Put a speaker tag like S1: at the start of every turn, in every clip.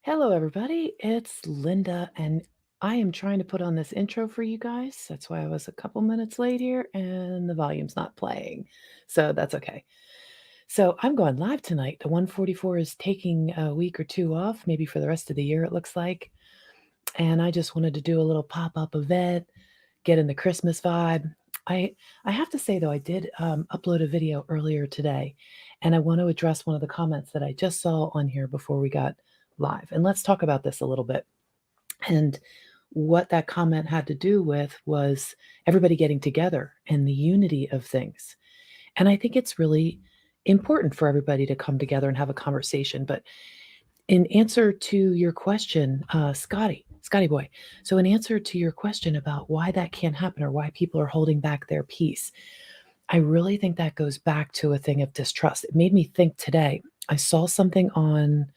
S1: Hello, everybody. It's Linda, and I am trying to put on this intro for you guys. That's why I was a couple minutes late here, and the volume's not playing. So that's okay. So I'm going live tonight. The 144 is taking a week or two off, maybe for the rest of the year, it looks like. And I just wanted to do a little pop-up event, get in the Christmas vibe. I have to say, though, I did upload a video earlier today, and I want to address one of the comments that I just saw on here before we got live. And let's talk about this a little bit. And what that comment had to do with was everybody getting together and the unity of things. And I think it's really important for everybody to come together and have a conversation. But in answer to your question, Scotty boy, so in answer to your question about why that can't happen or why people are holding back their peace, I really think that goes back to a thing of distrust. It made me think today. I saw something on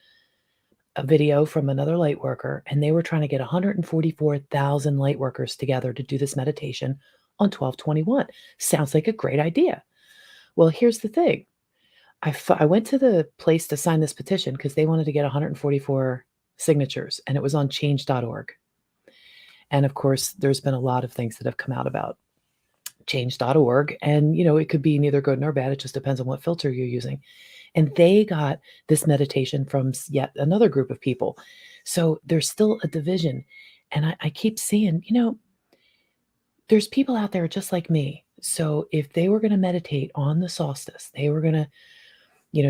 S1: a video from another light worker, and they were trying to get 144,000 light workers together to do this meditation on 12/21. Sounds like a great idea. Well, here's the thing. I went to the place to sign this petition because they wanted to get 144 signatures, and it was on change.org. And of course, there's been a lot of things that have come out about change.org, and it could be neither good nor bad. It just depends on what filter you're using. And they got this meditation from yet another group of people. So there's still a division. And I keep seeing, there's people out there just like me. So if they were going to meditate on the solstice, they were going to,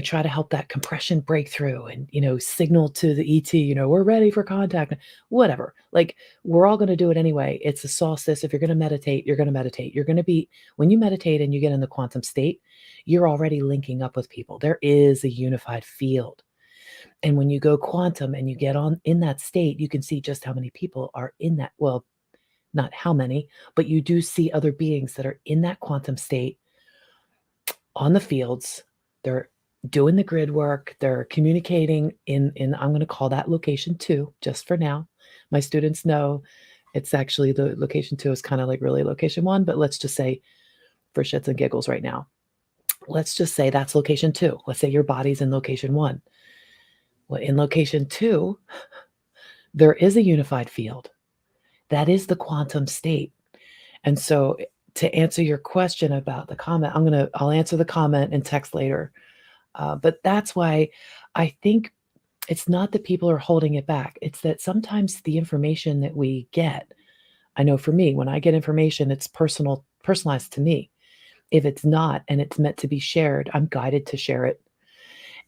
S1: try to help that compression break through and, signal to the ET, we're ready for contact, whatever. Like, we're all going to do it anyway. It's a solstice. If you're going to meditate, you're going to meditate. You're going to be, when you meditate and you get in the quantum state, you're already linking up with people. There is a unified field. And when you go quantum and you get on in that state, you can see just how many people are in that. Well, not how many, but you do see other beings that are in that quantum state on the fields. They're doing the grid work. They're communicating in I'm going to call that location 2 just for now. My students know it's actually the location 2 is kind of like really location 1, but let's just say for shits and giggles right now, let's just say that's location 2. Let's say your body's in location 1. Well, in location 2, there is a unified field. That is the quantum state. And so to answer your question about the comment, I'll answer the comment in text later. But that's why I think it's not that people are holding it back. It's that sometimes the information that we get, I know for me, when I get information, it's personalized to me. If it's not, and it's meant to be shared, I'm guided to share it.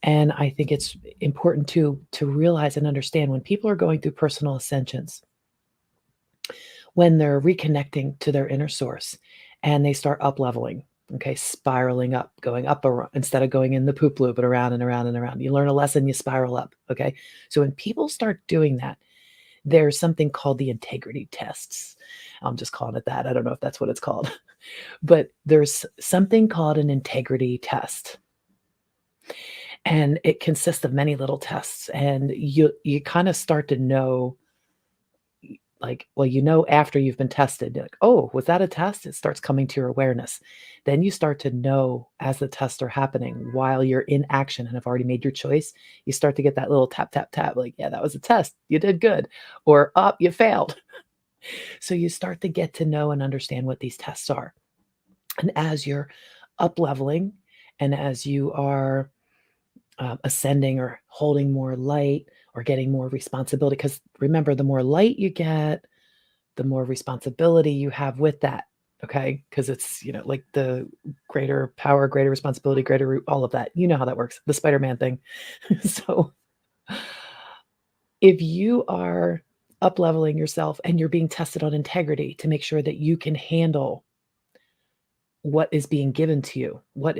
S1: And I think it's important to realize and understand when people are going through personal ascensions, when they're reconnecting to their inner source and they start up leveling, okay, spiraling up, going up instead of going in the poop loop, but around and around and around. You learn a lesson, you spiral up, okay? So when people start doing that, there's something called the integrity tests. I'm just calling it that. I don't know if that's what it's called. But there's something called an integrity test. And it consists of many little tests. And you kind of start to know, like, well, after you've been tested, you're like, oh, was that a test? It starts coming to your awareness. Then you start to know as the tests are happening while you're in action and have already made your choice. You start to get that little tap, tap, tap, like, yeah, that was a test. You did good. Or, up, you failed. So you start to get to know and understand what these tests are. And as you're up leveling and as you are ascending or holding more light or getting more responsibility, because remember, the more light you get, the more responsibility you have with that. Okay. Because it's, like the greater power, greater responsibility, all of that. You know how that works. The Spider-Man thing. So if you are up leveling yourself and you're being tested on integrity to make sure that you can handle what is being given to you, what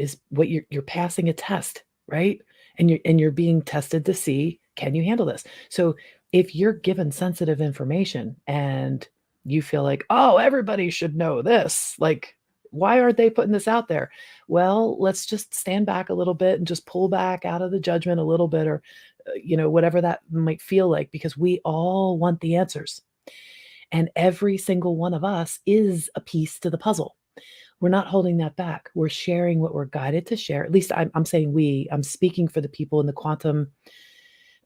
S1: you're passing a test, right? And you're being tested to see, can you handle this? So if you're given sensitive information and you feel like, oh, everybody should know this, like, why aren't they putting this out there? Well, let's just stand back a little bit and just pull back out of the judgment a little bit, or whatever that might feel like, because we all want the answers. And every single one of us is a piece to the puzzle. We're not holding that back. We're sharing what we're guided to share. At least I'm saying we. I'm speaking for the people in the quantum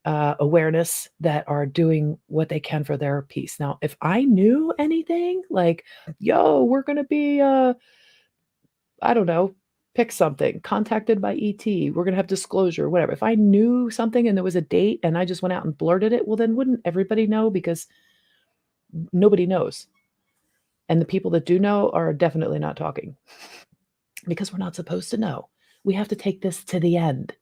S1: awareness that are doing what they can for their peace. Now, if I knew anything like, yo, we're going to be, I don't know, pick something, contacted by ET, we're going to have disclosure, whatever. If I knew something and there was a date and I just went out and blurted it, well, then wouldn't everybody know? Because nobody knows. And the people that do know are definitely not talking because we're not supposed to know. We have to take this to the end.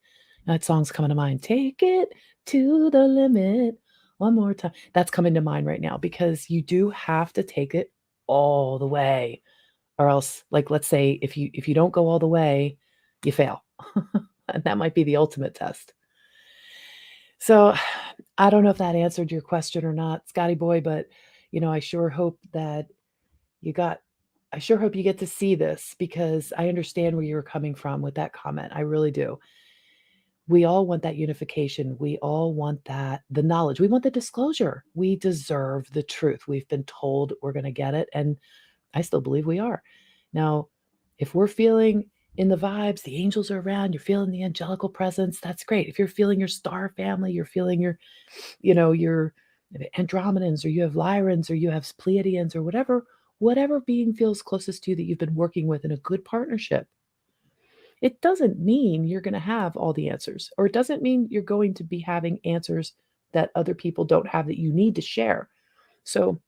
S1: That song's coming to mind. Take it to the limit one more time. That's coming to mind right now because you do have to take it all the way, or else, like, let's say if you don't go all the way, you fail. And that might be the ultimate test. So I don't know if that answered your question or not, Scotty boy, but I sure hope that you got I sure hope you get to see this because I understand where you're coming from with that comment. I really do. We all want that unification. We all want the knowledge. We want the disclosure. We deserve the truth. We've been told we're going to get it. And I still believe we are. Now, if we're feeling in the vibes, the angels are around, you're feeling the angelical presence, that's great. If you're feeling your star family, you're feeling your Andromedans, or you have Lyrans, or you have Pleiadians, or whatever being feels closest to you that you've been working with in a good partnership. It doesn't mean you're going to have all the answers, or it doesn't mean you're going to be having answers that other people don't have that you need to share. So,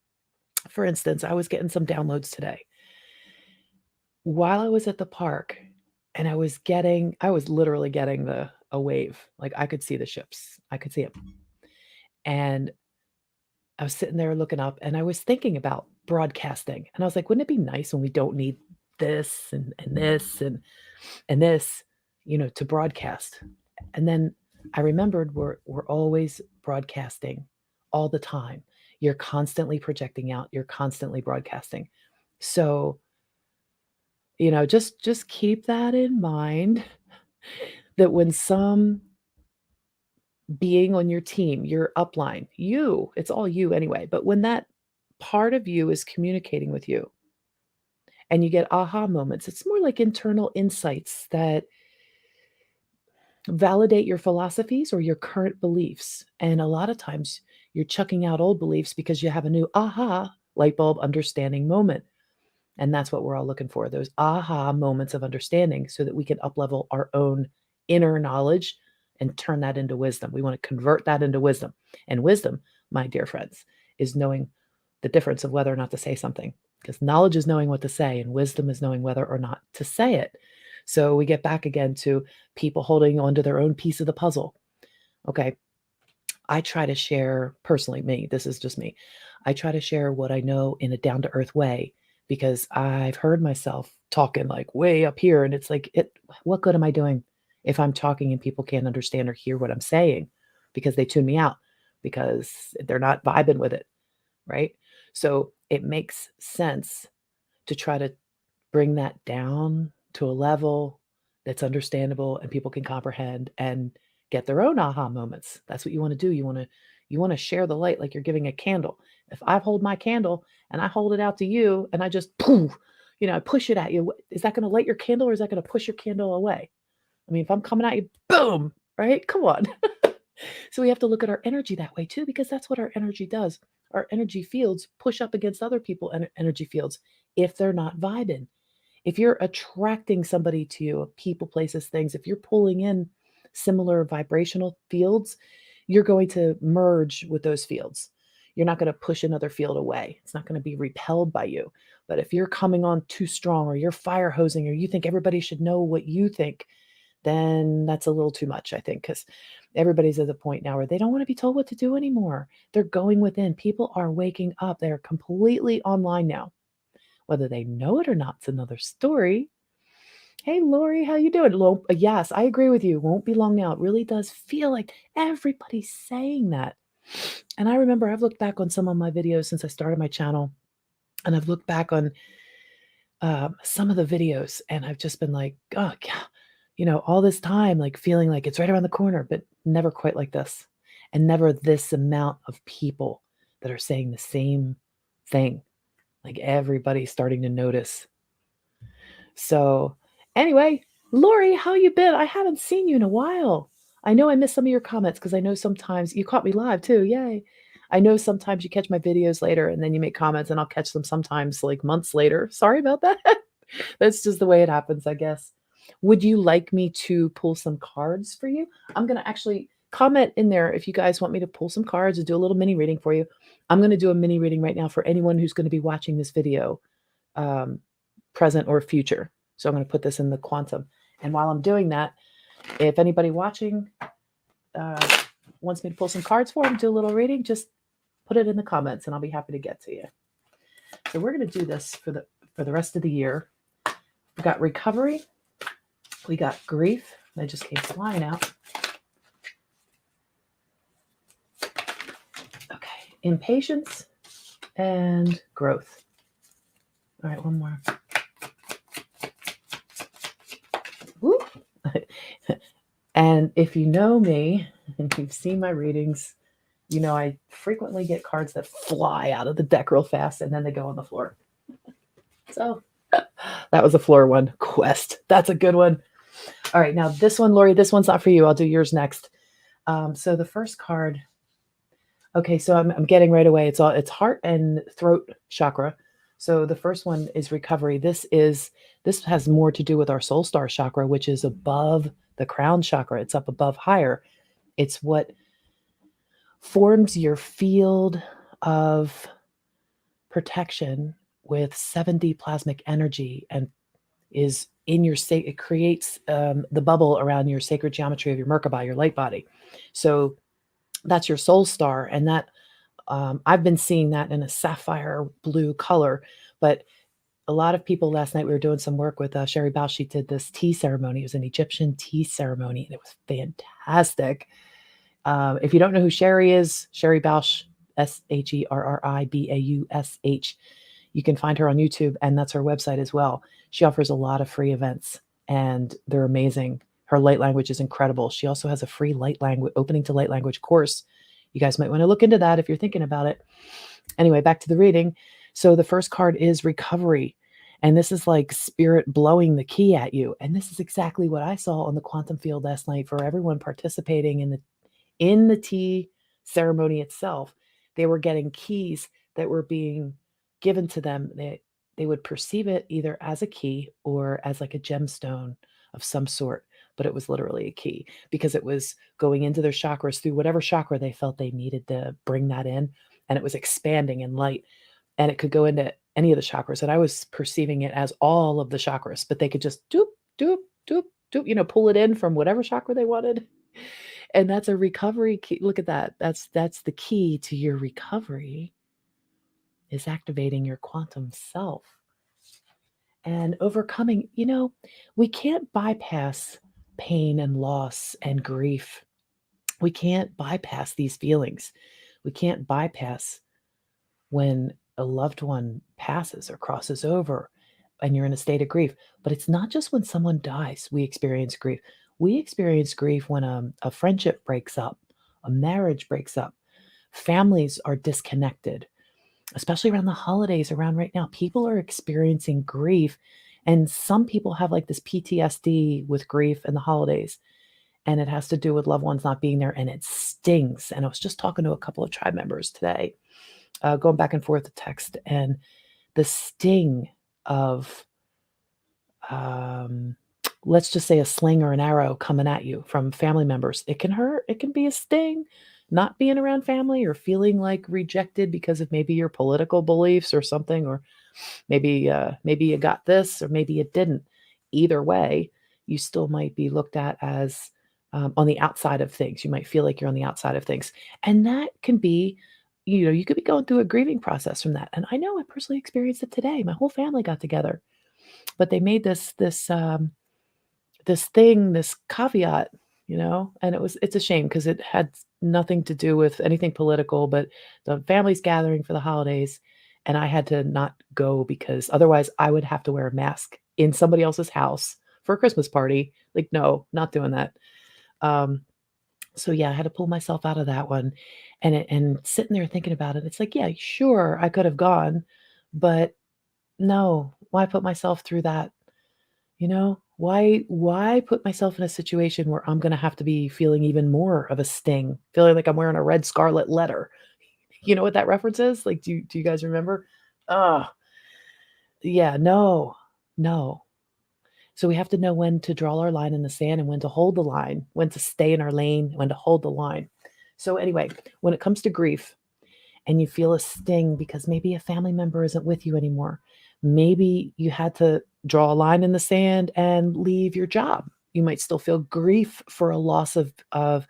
S1: for instance, I was getting some downloads today while I was at the park, and I was literally getting a wave. Like I could see the ships. I could see them. And I was sitting there looking up and I was thinking about broadcasting. And I was like, wouldn't it be nice when we don't need this and this and this, to broadcast? And then I remembered we're always broadcasting all the time. You're constantly projecting out, you're constantly broadcasting. So, just keep that in mind that when some being on your team, your upline, it's all you anyway, but when that part of you is communicating with you and you get aha moments, it's more like internal insights that validate your philosophies or your current beliefs. And a lot of times you're chucking out old beliefs because you have a new aha light bulb understanding moment. And that's what we're all looking for, those aha moments of understanding so that we can uplevel our own inner knowledge and turn that into wisdom. We want to convert that into wisdom. And wisdom, my dear friends, is knowing the difference of whether or not to say something. Because knowledge is knowing what to say, and wisdom is knowing whether or not to say it. So we get back again to people holding onto their own piece of the puzzle. Okay. I try to share personally, this is just me. I try to share what I know in a down to earth way because I've heard myself talking like way up here. And it's like, what good am I doing if I'm talking and people can't understand or hear what I'm saying because they tune me out because they're not vibing with it. Right. So it makes sense to try to bring that down to a level that's understandable and people can comprehend and get their own aha moments. That's what you want to do. You want to share the light like you're giving a candle. If I hold my candle and I hold it out to you and I just poof, I push it at you, is that going to light your candle or is that going to push your candle away? I mean, if I'm coming at you, boom, right? Come on. So we have to look at our energy that way too, because that's what our energy does. Our energy fields push up against other people's energy fields if they're not vibing. If you're attracting somebody to you, people, places, things, if you're pulling in similar vibrational fields, you're going to merge with those fields. You're not going to push another field away. It's not going to be repelled by you. But if you're coming on too strong or you're fire hosing or you think everybody should know what you think, then that's a little too much, I think, because everybody's at the point now where they don't want to be told what to do anymore. They're going within. People are waking up. They're completely online now. Whether they know it or not, it's another story. Hey, Lori, how you doing? Yes, I agree with you. Won't be long now. It really does feel like everybody's saying that. And I remember I've looked back on some of my videos since I started my channel, and I've looked back on some of the videos, and I've just been like, oh, yeah, all this time, like feeling like it's right around the corner, but never quite like this. And never this amount of people that are saying the same thing. Like everybody's starting to notice. So anyway, Lori, how you been? I haven't seen you in a while. I know I missed some of your comments because I know sometimes you caught me live too. Yay. I know sometimes you catch my videos later and then you make comments and I'll catch them sometimes like months later. Sorry about that. That's just the way it happens, I guess. Would you like me to pull some cards for you? I'm going to actually comment in there if you guys want me to pull some cards or do a little mini reading for you. I'm going to do a mini reading right now for anyone who's going to be watching this video, um, present or future. So I'm going to put this in the quantum. And while I'm doing that, if anybody watching uh, wants me to pull some cards for them, do a little reading, just put it in the comments and I'll be happy to get to you. So we're going to do this for the rest of the year. We got recovery, we got grief. They just came flying out. Okay, impatience and growth. All right, one more. Woo. And if you know me and you've seen my readings, you know I frequently get cards that fly out of the deck real fast and then they go on the floor. So that was a floor one. Quest. That's a good one. All right, now this one, Lori, this one's not for you. I'll do yours next. So the first card. Okay, so I'm getting right away. It's heart and throat chakra. So the first one is recovery. This has more to do with our soul star chakra, which is above the crown chakra. It's up above higher. It's what forms your field of protection with 7D plasmic energy and is in your state. It creates the bubble around your sacred geometry of your Merkaba, your light body. So that's your soul star. And that I've been seeing that in a sapphire blue color. But a lot of people last night, we were doing some work with Sherry Bausch. She did this tea ceremony. It was an Egyptian tea ceremony, and it was fantastic. If you don't know who Sherry is, Sherry Bausch, SherriBaush. You can find her on YouTube, and that's her website as well. She offers a lot of free events, and they're amazing. Her light language is incredible. She also has a free light language, opening to light language course. You guys might want to look into that if you're thinking about it. Anyway, back to the reading. So the first card is recovery. And this is like spirit blowing the key at you. And this is exactly what I saw on the quantum field last night for everyone participating in the tea ceremony itself. They were getting keys that were being given to them. They would perceive it either as a key or as like a gemstone of some sort, but it was literally a key because it was going into their chakras through whatever chakra they felt they needed to bring that in, and it was expanding in light, and it could go into any of the chakras. And I was perceiving it as all of the chakras, but they could just doop, doop, doop, doop, pull it in from whatever chakra they wanted. And that's a recovery key. Look at that. That's the key to your recovery, is activating your quantum self and overcoming. We can't bypass pain and loss and grief. We can't bypass these feelings. We can't bypass when a loved one passes or crosses over and you're in a state of grief. But it's not just when someone dies we experience grief. We experience grief when a friendship breaks up, a marriage breaks up, families are disconnected, especially around the holidays. Around right now, people are experiencing grief. And some people have like this PTSD with grief and the holidays. And it has to do with loved ones not being there, and it stings. And I was just talking to a couple of tribe members today, going back and forth the text, and the sting of, let's just say, a sling or an arrow coming at you from family members. It can hurt. It can be a sting. Not being around family or feeling like rejected because of maybe your political beliefs or something, or maybe you got this or maybe you didn't. Either way, you still might be looked at as on the outside of things. You might feel like you're on the outside of things, and that can be, you could be going through a grieving process from that. And I know I personally experienced it today. My whole family got together, but they made this thing, this caveat, and it's a shame because it had nothing to do with anything political, but the family's gathering for the holidays, and I had to not go because otherwise I would have to wear a mask in somebody else's house for a Christmas party. Like, no, not doing that. So yeah, I had to pull myself out of that one, and sitting there thinking about it, it's like, yeah, sure, I could have gone, but no, why put myself through that? Why put myself in a situation where I'm gonna have to be feeling even more of a sting, feeling like I'm wearing a red scarlet letter? You know what that reference is? Like, do you guys remember? Ah, yeah, no, no. So we have to know when to draw our line in the sand and when to hold the line, when to stay in our lane, when to hold the line. So anyway, when it comes to grief and you feel a sting because maybe a family member isn't with you anymore, maybe you had to draw a line in the sand and leave your job. You might still feel grief for a loss of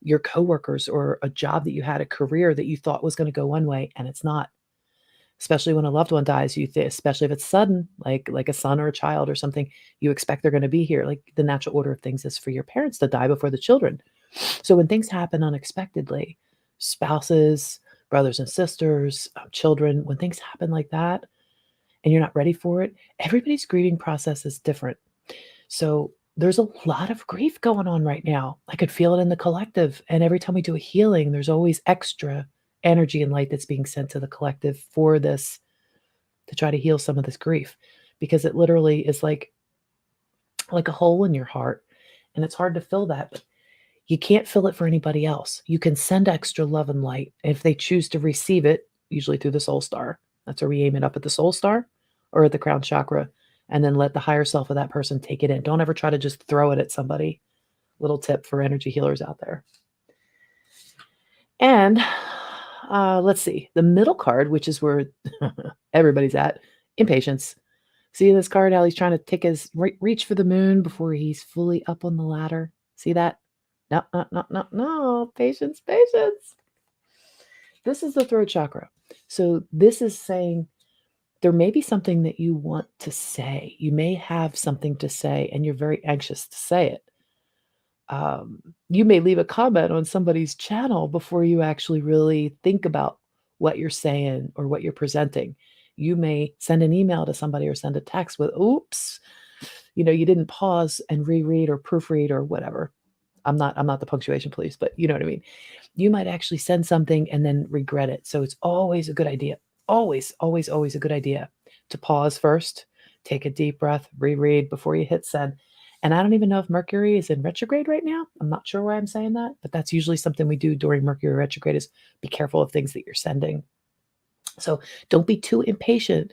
S1: your coworkers or a job that you had, a career that you thought was going to go one way and it's not. Especially when a loved one dies, especially if it's sudden, like a son or a child or something, you expect they're gonna be here, like, the natural order of things is for your parents to die before the children. So when things happen unexpectedly, spouses, brothers and sisters, children, when things happen like that and you're not ready for it, everybody's grieving process is different. So there's a lot of grief going on right now. I could feel it in the collective. And every time we do a healing, there's always extra energy and light that's being sent to the collective for this to try to heal some of this grief because it literally is like a hole in your heart and it's hard to fill that, but you can't fill it for anybody else. You can send extra love and light if they choose to receive it, usually through the soul star. That's where we aim it up at the soul star or at the crown chakra, and then let the higher self of that person take it in. Don't ever try to just throw it at somebody. Little tip for energy healers out there. And let's see, the middle card, which is where everybody's at, impatience. See this card, how he's trying to take his reach for the moon before he's fully up on the ladder? See that? No, no, no, no, no. Patience, patience. This is the throat chakra. So this is saying there may be something that you want to say. You may have something to say and you're very anxious to say it. You may leave a comment on somebody's channel before you actually really think about what you're saying or what you're presenting. You may send an email to somebody or send a text with, oops, you didn't pause and reread or proofread or whatever. I'm not the punctuation police, but you know what I mean. You might actually send something and then regret it. So it's always a good idea. Always, always, always a good idea to pause first, take a deep breath, reread before you hit send. And I don't even know if Mercury is in retrograde right now. I'm not sure why I'm saying that, but that's usually something we do during Mercury retrograde is be careful of things that you're sending. So don't be too impatient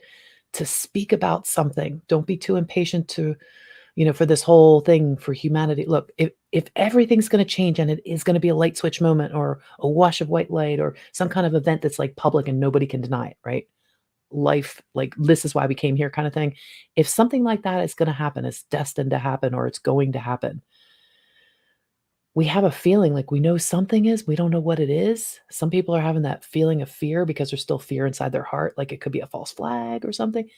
S1: to speak about something. Don't be too impatient to, for this whole thing for humanity. Look, if everything's going to change and it is going to be a light switch moment or a wash of white light or some kind of event that's like public and nobody can deny it, right? Life, like this is why we came here kind of thing. If something like that is going to happen, it's destined to happen or it's going to happen, we have a feeling like we know something is, we don't know what it is. Some people are having that feeling of fear because there's still fear inside their heart, like it could be a false flag or something.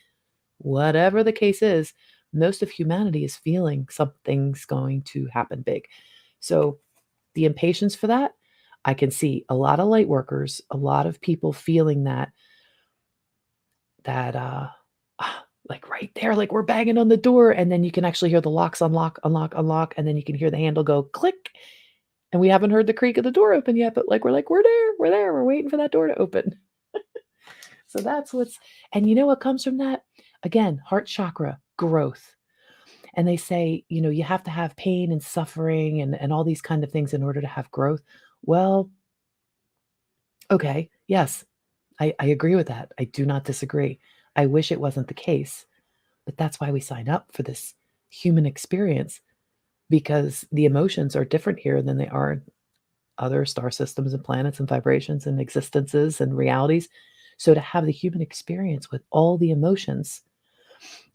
S1: Whatever the case is, most of humanity is feeling something's going to happen big. So the impatience for that, I can see a lot of light workers, a lot of people feeling that like right there, like we're banging on the door, and then you can actually hear the locks unlock, unlock, unlock, and then you can hear the handle go click. And we haven't heard the creak of the door open yet, but like we're there, we're waiting for that door to open. So that's and you know what comes from that? Again, heart chakra, growth. And they say, you have to have pain and suffering and all these kind of things in order to have growth. Well, okay, yes, I agree with that. I do not disagree. I wish it wasn't the case, but that's why we sign up for this human experience because the emotions are different here than they are in other star systems and planets and vibrations and existences and realities. So to have the human experience with all the emotions,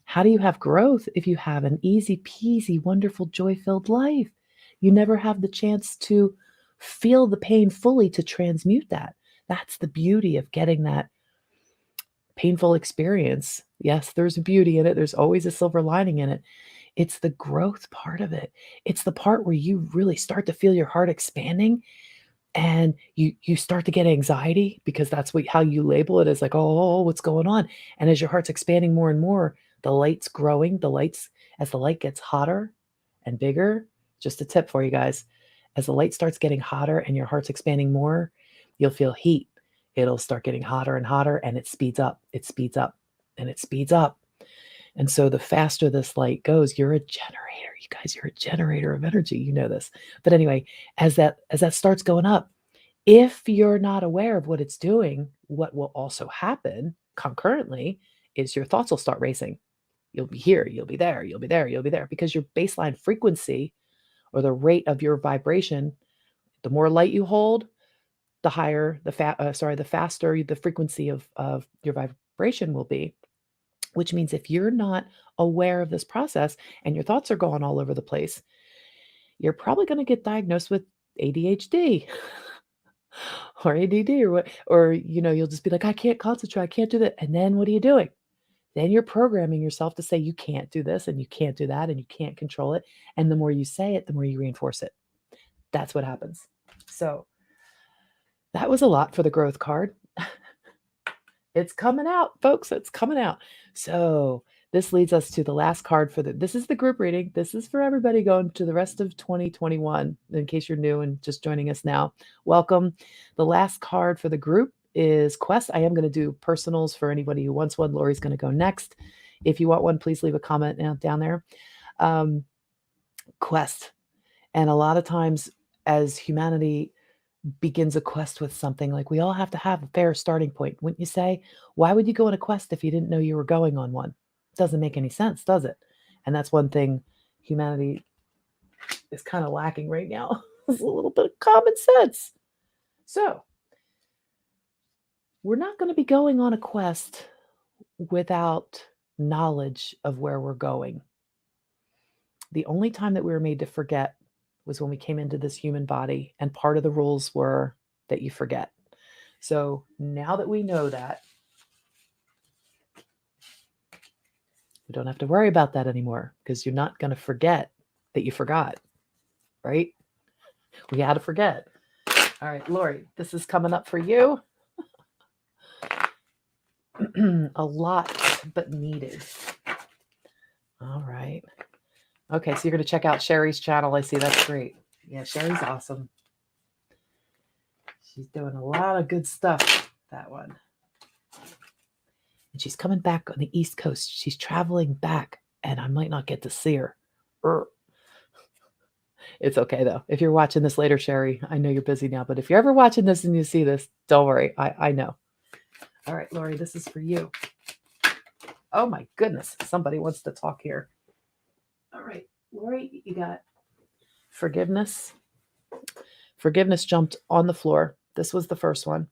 S1: how do you have growth if you have an easy peasy, wonderful, joy-filled life? You never have the chance to feel the pain fully to transmute that. That's the beauty of getting that painful experience. Yes, there's beauty in it. There's always a silver lining in it. It's the growth part of it. It's the part where you really start to feel your heart expanding and you start to get anxiety because that's how you label it as like, oh, what's going on? And as your heart's expanding more and more, the light's growing. As the light gets hotter and bigger, just a tip for you guys, as the light starts getting hotter and your heart's expanding more, you'll feel heat. It'll start getting hotter and hotter and it speeds up, and it speeds up. And so the faster this light goes, you're a generator. You guys, you're a generator of energy. You know this. But anyway, as that starts going up, if you're not aware of what it's doing, what will also happen concurrently is your thoughts will start racing. You'll be here, you'll be there, you'll be there, you'll be there, because your baseline frequency or the rate of your vibration, the more light you hold, the higher the faster the frequency of your vibration will be. Which means if you're not aware of this process and your thoughts are going all over the place, you're probably going to get diagnosed with ADHD or ADD or what, or you'll just be like, I can't concentrate, I can't do that. And then what are you doing? Then you're programming yourself to say you can't do this and you can't do that and you can't control it. And the more you say it, the more you reinforce it. That's what happens. So that was a lot for the growth card. It's coming out, folks. It's coming out. So this leads us to the last card this is the group reading. This is for everybody going to the rest of 2021. In case you're new and just joining us now, welcome. The last card for the group is Quest. I am going to do personals for anybody who wants one. Lori's going to go next. If you want one, please leave a comment down there. Quest. And a lot of times as humanity begins a quest with something, like we all have to have a fair starting point, wouldn't you say? Why would you go on a quest if you didn't know you were going on one? Doesn't make any sense, does it? And that's one thing humanity is kind of lacking right now. Is a little bit of common sense. So we're not going to be going on a quest without knowledge of where we're going. The only time that we were made to forget was when we came into this human body, and part of the rules were that you forget. So now that we know that, we don't have to worry about that anymore, because you're not going to forget that you forgot, right? We had to forget. All right, Lori, this is coming up for you. A lot, but needed. All right. Okay, so you're going to check out Sherry's channel. I see. That's great. Yeah, Sherry's awesome. She's doing a lot of good stuff, that one. And she's coming back on the East Coast. She's traveling back, and I might not get to see her. It's okay, though. If you're watching this later, Sherry, I know you're busy now, but if you're ever watching this and you see this, don't worry. I know. All right, Lori, this is for you. Oh, my goodness. Somebody wants to talk here. All right, Lori, you got forgiveness. Forgiveness jumped on the floor. This was the first one.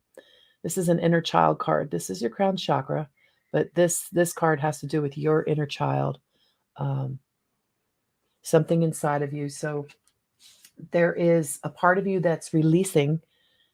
S1: This is an inner child card. This is your crown chakra, but this card has to do with your inner child, something inside of you. So there is a part of you that's releasing.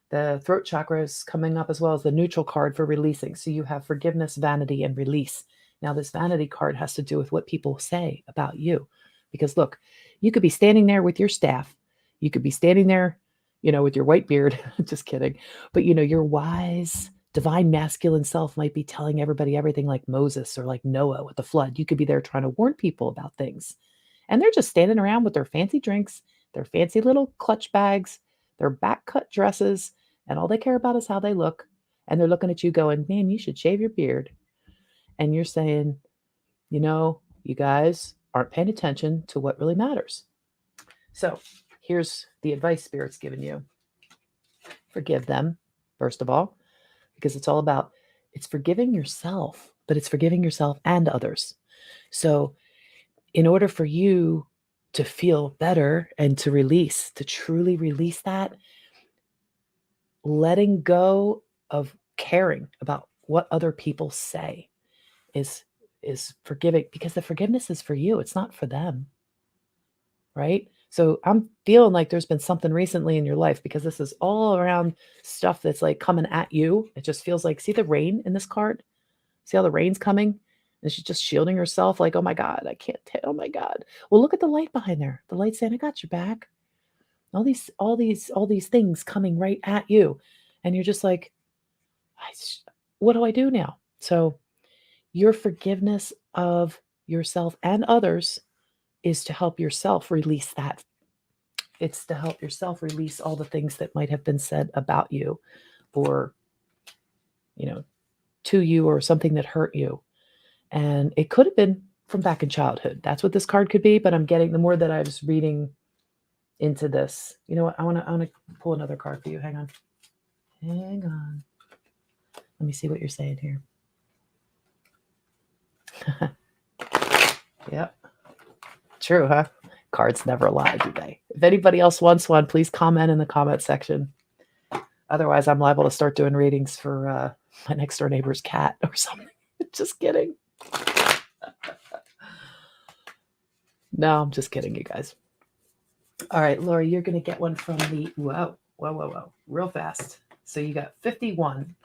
S1: The throat chakra is coming up, as well as the neutral card for releasing. So you have forgiveness, vanity, and release. Now, this vanity card has to do with what people say about you. Because look, you could be standing there with your staff. You could be standing there, with your white beard. Just kidding. But, your wise, divine masculine self might be telling everybody everything, like Moses or like Noah with the flood. You could be there trying to warn people about things. And they're just standing around with their fancy drinks, their fancy little clutch bags, their back cut dresses, and all they care about is how they look. And they're looking at you going, man, you should shave your beard. And you're saying, you guys aren't paying attention to what really matters. So here's the advice Spirit's given you. Forgive them, first of all, because it's forgiving yourself, but it's forgiving yourself and others. So in order for you to feel better and to truly release that, letting go of caring about what other people say is forgiving, because the forgiveness is for you. It's not for them. Right? So I'm feeling like there's been something recently in your life, because this is all around stuff that's like coming at you. It just feels like, see the rain in this card? See how the rain's coming? And she's just shielding herself like, oh my God, I can't tell. Oh my God. Well, look at the light behind there. The light saying, I got your back. All these things coming right at you. And you're just like, what do I do now? So your forgiveness of yourself and others is to help yourself release that. It's to help yourself release all the things that might have been said about you, or, to you, or something that hurt you. And it could have been from back in childhood. That's what this card could be, but I'm getting, the more that I was reading into this, you know what? I want to pull another card for you. Hang on. Let me see what you're saying here. Yep. True, huh? Cards never lie, do they? If anybody else wants one, please comment in the comment section. Otherwise, I'm liable to start doing readings for my next door neighbor's cat or something. Just kidding. No, I'm just kidding, you guys. All right, Lori, you're going to get one from the, whoa, real fast. So you got 51,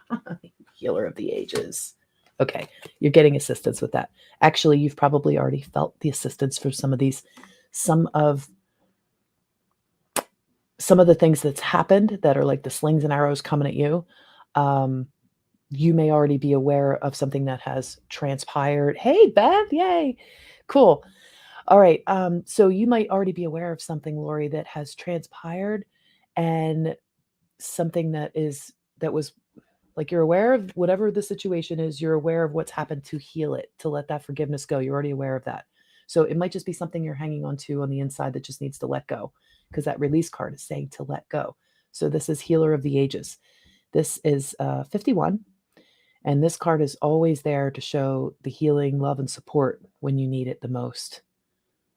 S1: Healer of the Ages. Okay, you're getting assistance with that. Actually, you've probably already felt the assistance for some of these, some of the things that's happened that are like the slings and arrows coming at you. You may already be aware of something that has transpired. Hey, Beth, yay. Cool. All right. So you might already be aware of something, Lori, that has transpired, and something that was like, you're aware of whatever the situation is, you're aware of what's happened to heal it, to let that forgiveness go. You're already aware of that. So it might just be something you're hanging on to on the inside that just needs to let go, because that release card is saying to let go. So this is Healer of the Ages. This is 51. And this card is always there to show the healing, love, and support when you need it the most.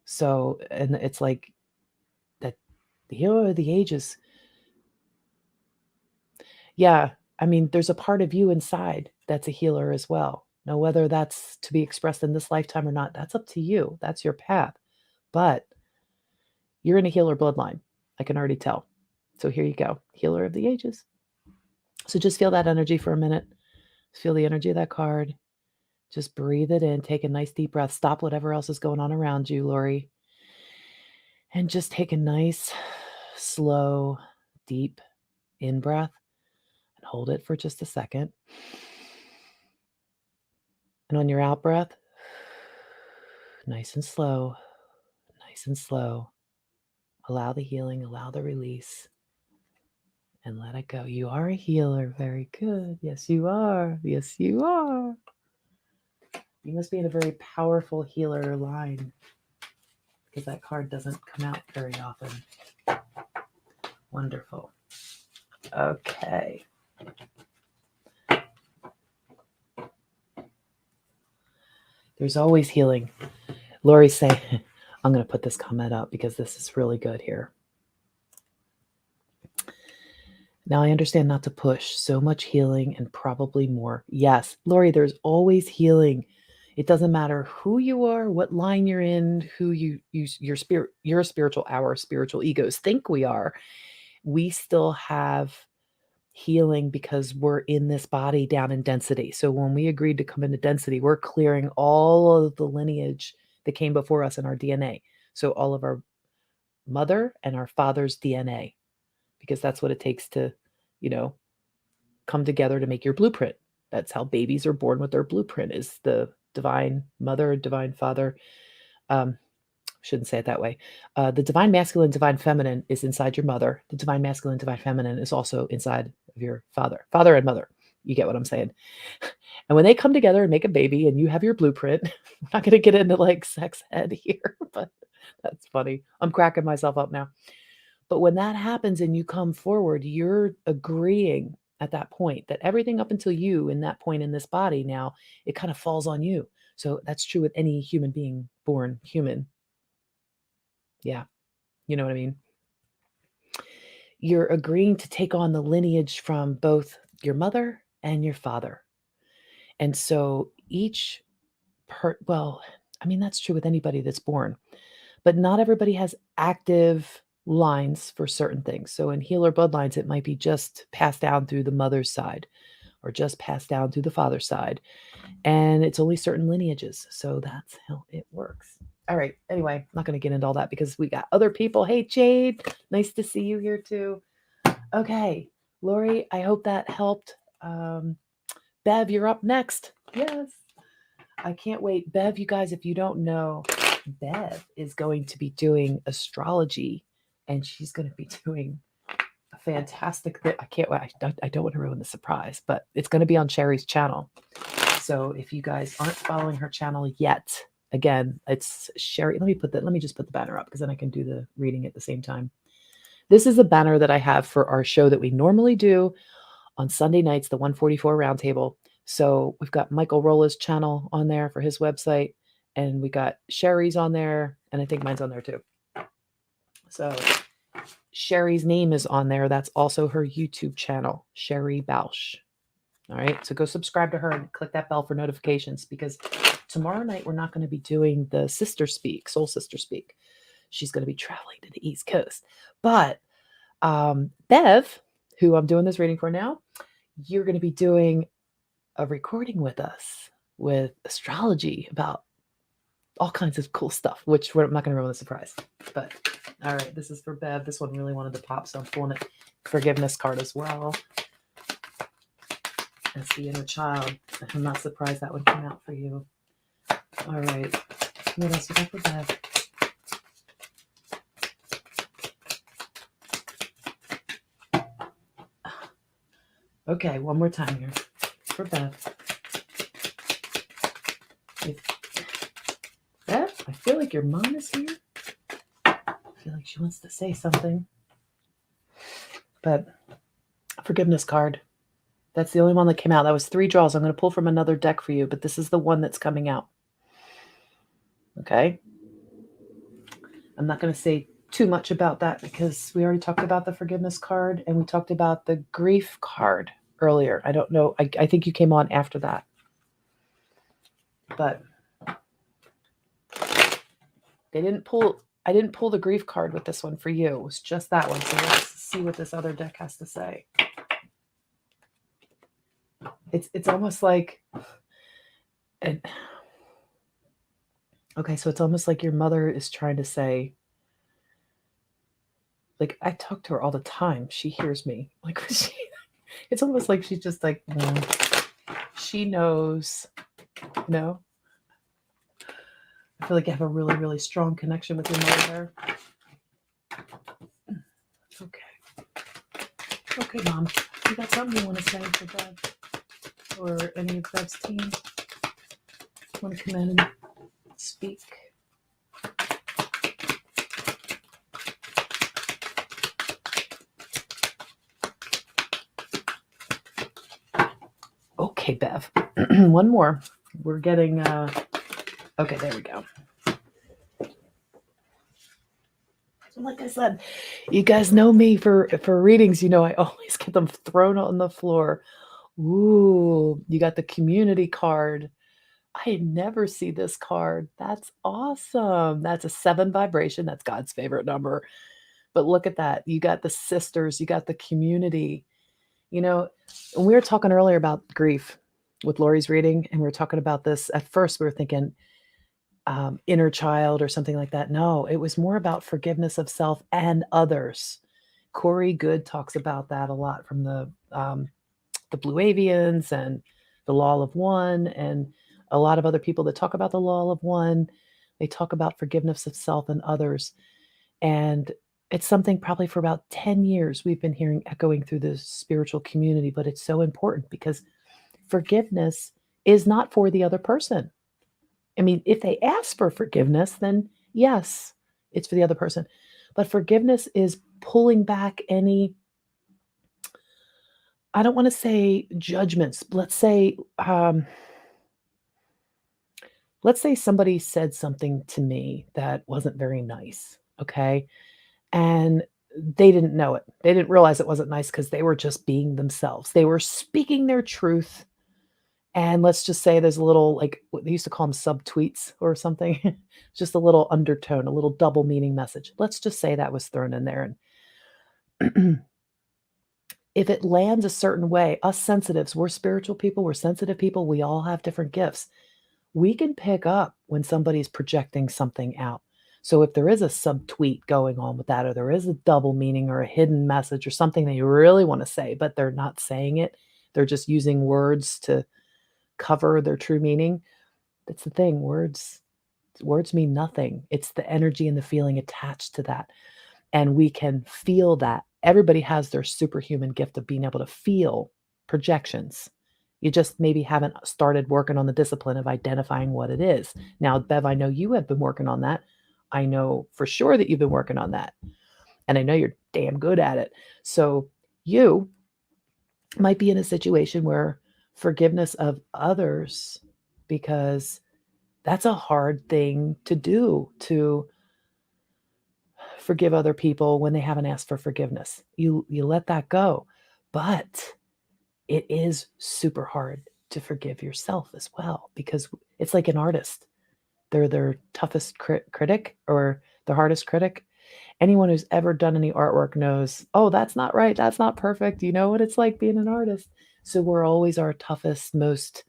S1: So, and it's like that, the Healer of the Ages. Yeah, I mean, there's a part of you inside that's a healer as well. Now, whether that's to be expressed in this lifetime or not, that's up to you. That's your path. But you're in a healer bloodline. I can already tell. So here you go, Healer of the Ages. So just feel that energy for a minute. Feel the energy of that card. Just breathe it in. Take a nice deep breath. Stop whatever else is going on around you, Lori. And just take a nice, slow, deep in-breath and hold it for just a second. And on your out breath, nice and slow, allow the healing, allow the release, and let it go. You are a healer. Very good. Yes, you are. Yes, you are. You must be in a very powerful healer line, because that card doesn't come out very often. Wonderful. Okay. There's always healing. Lori's saying, I'm going to put this comment up because this is really good here. Now I understand not to push. So much healing and probably more. Yes, Lori, there's always healing. It doesn't matter who you are, what line you're in, who your spiritual, our spiritual egos think we are. We still have healing because we're in this body down in density. So when we agreed to come into density, we're clearing all of the lineage that came before us in our DNA. So all of our mother and our father's DNA, because that's what it takes to, come together to make your blueprint. That's how babies are born, with their blueprint is the divine mother, divine father. Shouldn't say it that way. The divine masculine, divine feminine is inside your mother. The divine masculine, divine feminine is also inside of your father and mother. You get what I'm saying? And when they come together and make a baby and you have your blueprint, I'm not going to get into like sex ed here, but that's funny. I'm cracking myself up now. But when that happens and you come forward, you're agreeing at that point that everything up until you in that point in this body, now it kind of falls on you. So that's true with any human being born human. Yeah. You know what I mean? You're agreeing to take on the lineage from both your mother and your father. And so each that's true with anybody that's born, but not everybody has active lines for certain things. So in healer bloodlines, it might be just passed down through the mother's side or just passed down through the father's side. And it's only certain lineages. So that's how it works. All right. Anyway, I'm not going to get into all that because we got other people. Hey, Jade, nice to see you here too. Okay, Lori, I hope that helped. Bev, you're up next. Yes. I can't wait. Bev, you guys, if you don't know, Bev is going to be doing astrology, and she's going to be doing a fantastic thing. I can't wait. I don't want to ruin the surprise, but it's going to be on Sherry's channel. So if you guys aren't following her channel yet, Again, it's Sherry. Let me just put the banner up because then I can do the reading at the same time. This is a banner that I have for our show that we normally do on Sunday nights, the 144 Roundtable. So we've got Michael Rolla's channel on there for his website, and we got Sherry's on there, and I think mine's on there too. So Sherry's name is on there. That's also her YouTube channel, Sherry Bausch. All right, so go subscribe to her and click that bell for notifications, because tomorrow night we're not going to be doing the Sister Speak, Soul Sister Speak. She's going to be traveling to the East Coast. But Bev, who I'm doing this reading for now, you're going to be doing a recording with us with astrology about all kinds of cool stuff, which I'm not going to ruin the surprise. But all right, this is for Bev. This one really wanted to pop, so I'm pulling a forgiveness card as well. That's the inner child. I'm not surprised that one came out for you. All right. What else you got for Bev? Okay, one more time here for Bev. Bev, I feel like your mom is here. I feel like she wants to say something. But forgiveness card. That's the only one that came out. That was 3 draws. I'm going to pull from another deck for you, but this is the one that's coming out. Okay? I'm not going to say too much about that because we already talked about the forgiveness card and we talked about the grief card earlier. I don't know. I think you came on after that. But I didn't pull the grief card with this one for you. It was just that one. So let's see what this other deck has to say. It's almost like okay, so it's almost like your mother is trying to say, like, I talk to her all the time. She hears me. Like, it's almost like she's just like, she knows, you know? I feel like I have a really, really strong connection with your mother there. Okay. Okay, Mom. You got something you want to say for Bev? Or any of Bev's team? Want to come in and speak? Okay, Bev. One more. We're getting okay, there we go. So like I said, you guys know me for readings, you know I always get them thrown on the floor. Ooh, you got the community card. I never see this card. That's awesome. That's a 7 vibration. That's God's favorite number. But look at that. You got the sisters, you got the community. You know, when we were talking earlier about grief with Lori's reading, and we were talking about this, at first we were thinking inner child or something like that. No, it was more about forgiveness of self and others. Corey Good talks about that a lot from the Blue Avians and the Law of One, and a lot of other people that talk about the Law of One. They talk about forgiveness of self and others. And it's something probably for about 10 years we've been hearing echoing through the spiritual community, but it's so important because forgiveness is not for the other person. I mean, if they ask for forgiveness, then yes, it's for the other person. But forgiveness is pulling back any, I don't want to say judgments. Let's say somebody said something to me that wasn't very nice, okay? And they didn't know it. They didn't realize it wasn't nice because they were just being themselves. They were speaking their truth. And let's just say there's a little, like, what they used to call them subtweets or something, just a little undertone, a little double meaning message. Let's just say that was thrown in there. And if it lands a certain way, us sensitives, we're spiritual people, we're sensitive people, we all have different gifts. We can pick up when somebody's projecting something out. So if there is a subtweet going on with that, or there is a double meaning or a hidden message or something they really want to say, but they're not saying it, they're just using words to cover their true meaning. That's the thing. Words mean nothing. It's the energy and the feeling attached to that. And we can feel that. Everybody has their superhuman gift of being able to feel projections. You just maybe haven't started working on the discipline of identifying what it is. Now, Bev, I know you have been working on that. I know for sure that you've been working on that. And I know you're damn good at it. So you might be in a situation where forgiveness of others, because that's a hard thing to do, to forgive other people when they haven't asked for forgiveness. You let that go. But it is super hard to forgive yourself as well, because it's like an artist. They're their toughest critic, or the hardest critic. Anyone who's ever done any artwork knows, oh, that's not right. That's not perfect. You know what it's like being an artist. So we're always our toughest, most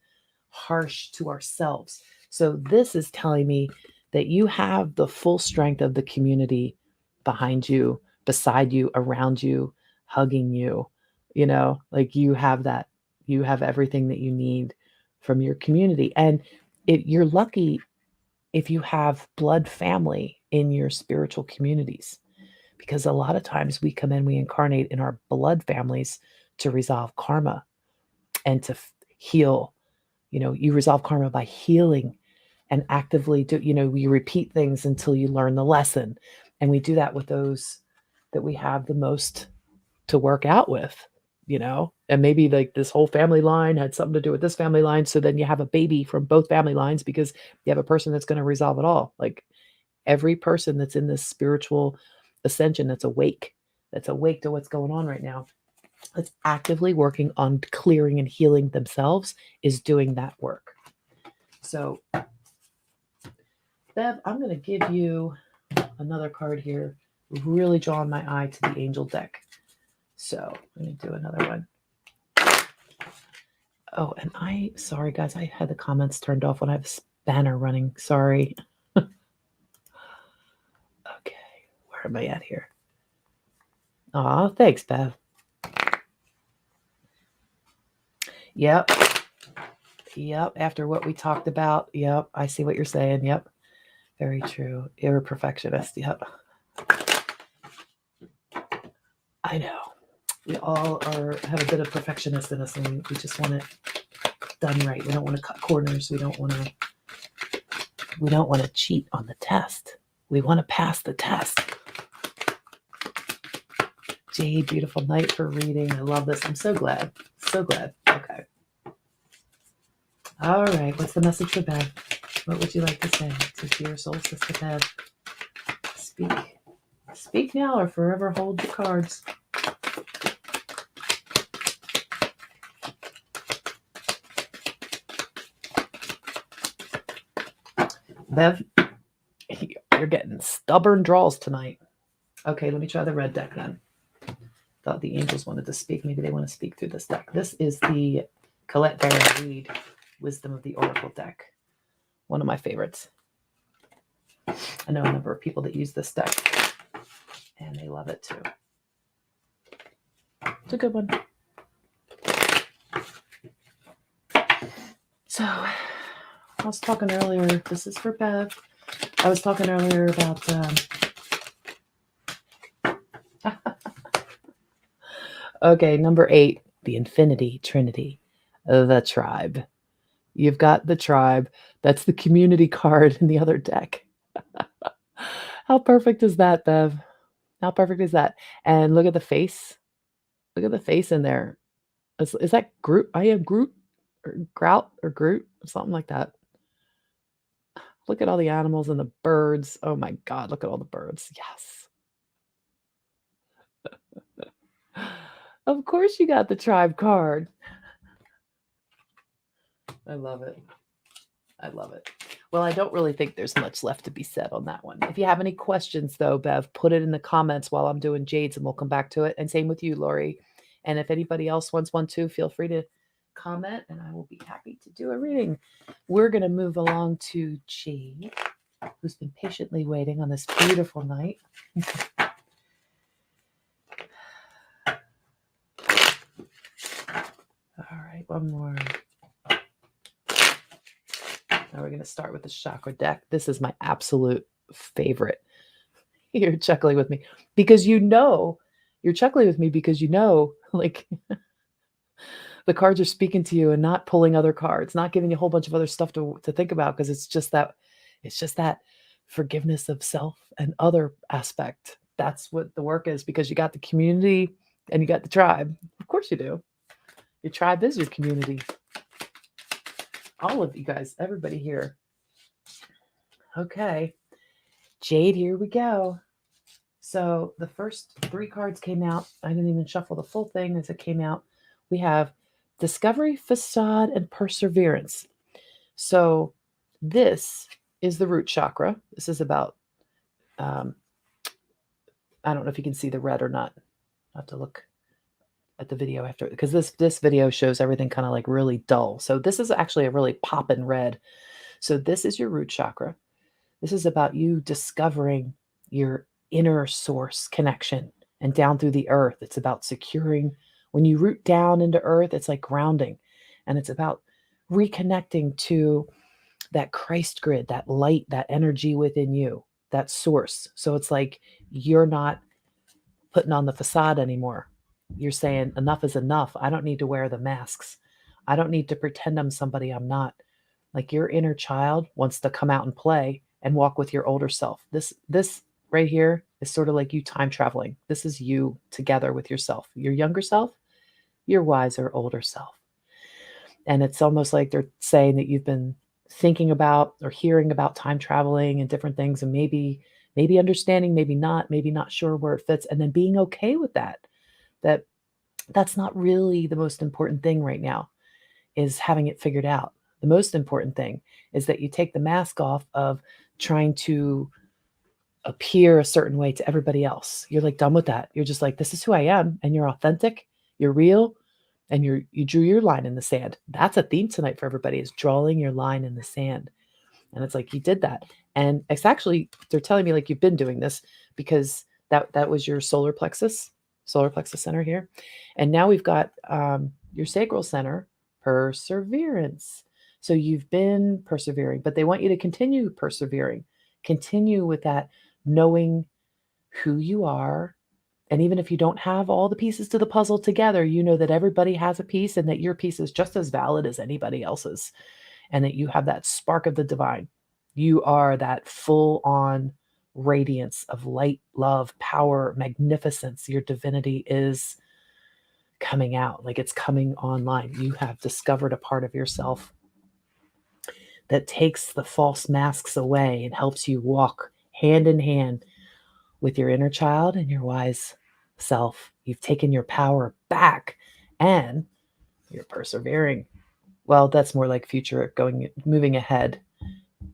S1: harsh to ourselves. So this is telling me that you have the full strength of the community behind you, beside you, around you, hugging you. Like you have that. You have everything that you need from your community. And you're lucky if you have blood family in your spiritual communities, because a lot of times we come in, we incarnate in our blood families to resolve karma and to heal. You resolve karma by healing and actively you repeat things until you learn the lesson. And we do that with those that we have the most to work out with, and maybe like this whole family line had something to do with this family line. So then you have a baby from both family lines, because you have a person that's going to resolve it all. Like every person that's in this spiritual ascension, that's awake to what's going on right now, that's actively working on clearing and healing themselves, is doing that work. So Bev, I'm going to give you another card here, really drawing my eye to the angel deck. So I'm going to do another one. Oh, and sorry guys, I had the comments turned off when I have this banner running. Sorry. Okay, where am I at here? Aw, thanks, Bev. Yep. After what we talked about. Yep. I see what you're saying. Yep. Very true. You're a perfectionist. Yep. I know. We all have a bit of perfectionist in us, and we just want it done right. We don't want to cut corners. We don't want to cheat on the test. We want to pass the test. Jade, beautiful night for reading. I love this. I'm so glad. So glad. Okay. All right. What's the message for Bev? What would you like to say to dear soul sister Bev? Speak. Speak now or forever hold the cards. Bev, you're getting stubborn draws tonight. Okay, let me try the red deck then. Thought the angels wanted to speak. Maybe they want to speak through this deck. This is the Colette Baron Reed Wisdom of the Oracle deck. One of my favorites. I know a number of people that use this deck, and they love it too. It's a good one. So, I was talking earlier, this is for Bev. I was talking earlier about okay, number 8, the Infinity Trinity, the tribe. You've got the tribe. That's the community card in the other deck. How perfect is that, Bev? How perfect is that? And look at the face. Look at the face in there. Is that Groot? I am Groot? Or Grout or Groot? Something like that. Look at all the animals and the birds. Oh my God, look at all the birds. Yes. Of course you got the tribe card. I love it. I love it. Well, I don't really think there's much left to be said on that one. If you have any questions, though, Bev, put it in the comments while I'm doing Jade's, and we'll come back to it. And same with you, Lori. And if anybody else wants one too, feel free to comment, and I will be happy to do a reading. We're going to move along to Jade, who's been patiently waiting on this beautiful night. All right, one more. Now we're going to start with the Chakra Deck. This is my absolute favorite. You're chuckling with me because you're chuckling with me because like The cards are speaking to you and not pulling other cards, not giving you a whole bunch of other stuff to think about, because it's just that forgiveness of self and other aspect. That's what the work is, because you got the community and you got the tribe. Of course you do. Your tribe is your community. All of you guys, everybody here. Okay. Jade, here we go. So the first 3 cards came out. I didn't even shuffle the full thing as it came out. We have Discovery, Facade, and Perseverance. So this is the root chakra. This is about, I don't know if you can see the red or not. I'll have to look at the video after, because this video shows everything kind of like really dull. So this is actually a really poppin' red. So this is your root chakra. This is about you discovering your inner source connection and down through the earth. It's about securing. When you root down into earth, it's like grounding. And it's about reconnecting to that Christ grid, that light, that energy within you, that source. So it's like you're not putting on the facade anymore. You're saying enough is enough. I don't need to wear the masks. I don't need to pretend I'm somebody I'm not. Like your inner child wants to come out and play and walk with your older self. This right here is sort of like you time traveling. This is you together with yourself, your younger self, your wiser older self. And it's almost like they're saying that you've been thinking about or hearing about time traveling and different things, and maybe understanding, maybe not sure where it fits, and then being okay with that. That's not really the most important thing right now, is having it figured out. The most important thing is that you take the mask off of trying to appear a certain way to everybody else. You're like done with that. You're just like, this is who I am, and you're authentic, you're real, and you drew your line in the sand. That's a theme tonight for everybody, is drawing your line in the sand. And it's like you did that. And it's actually, they're telling me like you've been doing this, because that was your solar plexus center here. And now we've got your sacral center, perseverance. So you've been persevering, but they want you to continue persevering, continue with that, knowing who you are. And even if you don't have all the pieces to the puzzle together, you know that everybody has a piece, and that your piece is just as valid as anybody else's, and that you have that spark of the divine. You are that full on radiance of light, love, power, magnificence. Your divinity is coming out, like it's coming online. You have discovered a part of yourself that takes the false masks away and helps you walk hand in hand with your inner child and your wise self. You've taken your power back, and you're persevering. Well, that's more like future, moving ahead.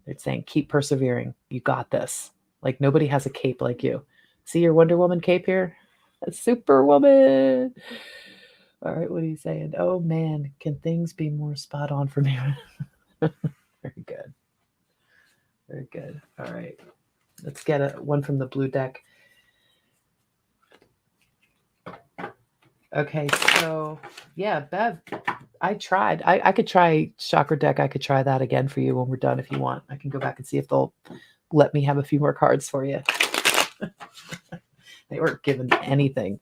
S1: It's saying keep persevering. You got this. Like nobody has a cape like you. See your Wonder Woman cape here? A Superwoman. All right, what are you saying? Oh man, can things be more spot on for me? Very good. Very good. All right. Let's get one from the blue deck. Okay, so yeah, Bev, I tried. I could try Chakra Deck. I could try that again for you when we're done if you want. I can go back and see if they'll let me have a few more cards for you. They weren't given anything.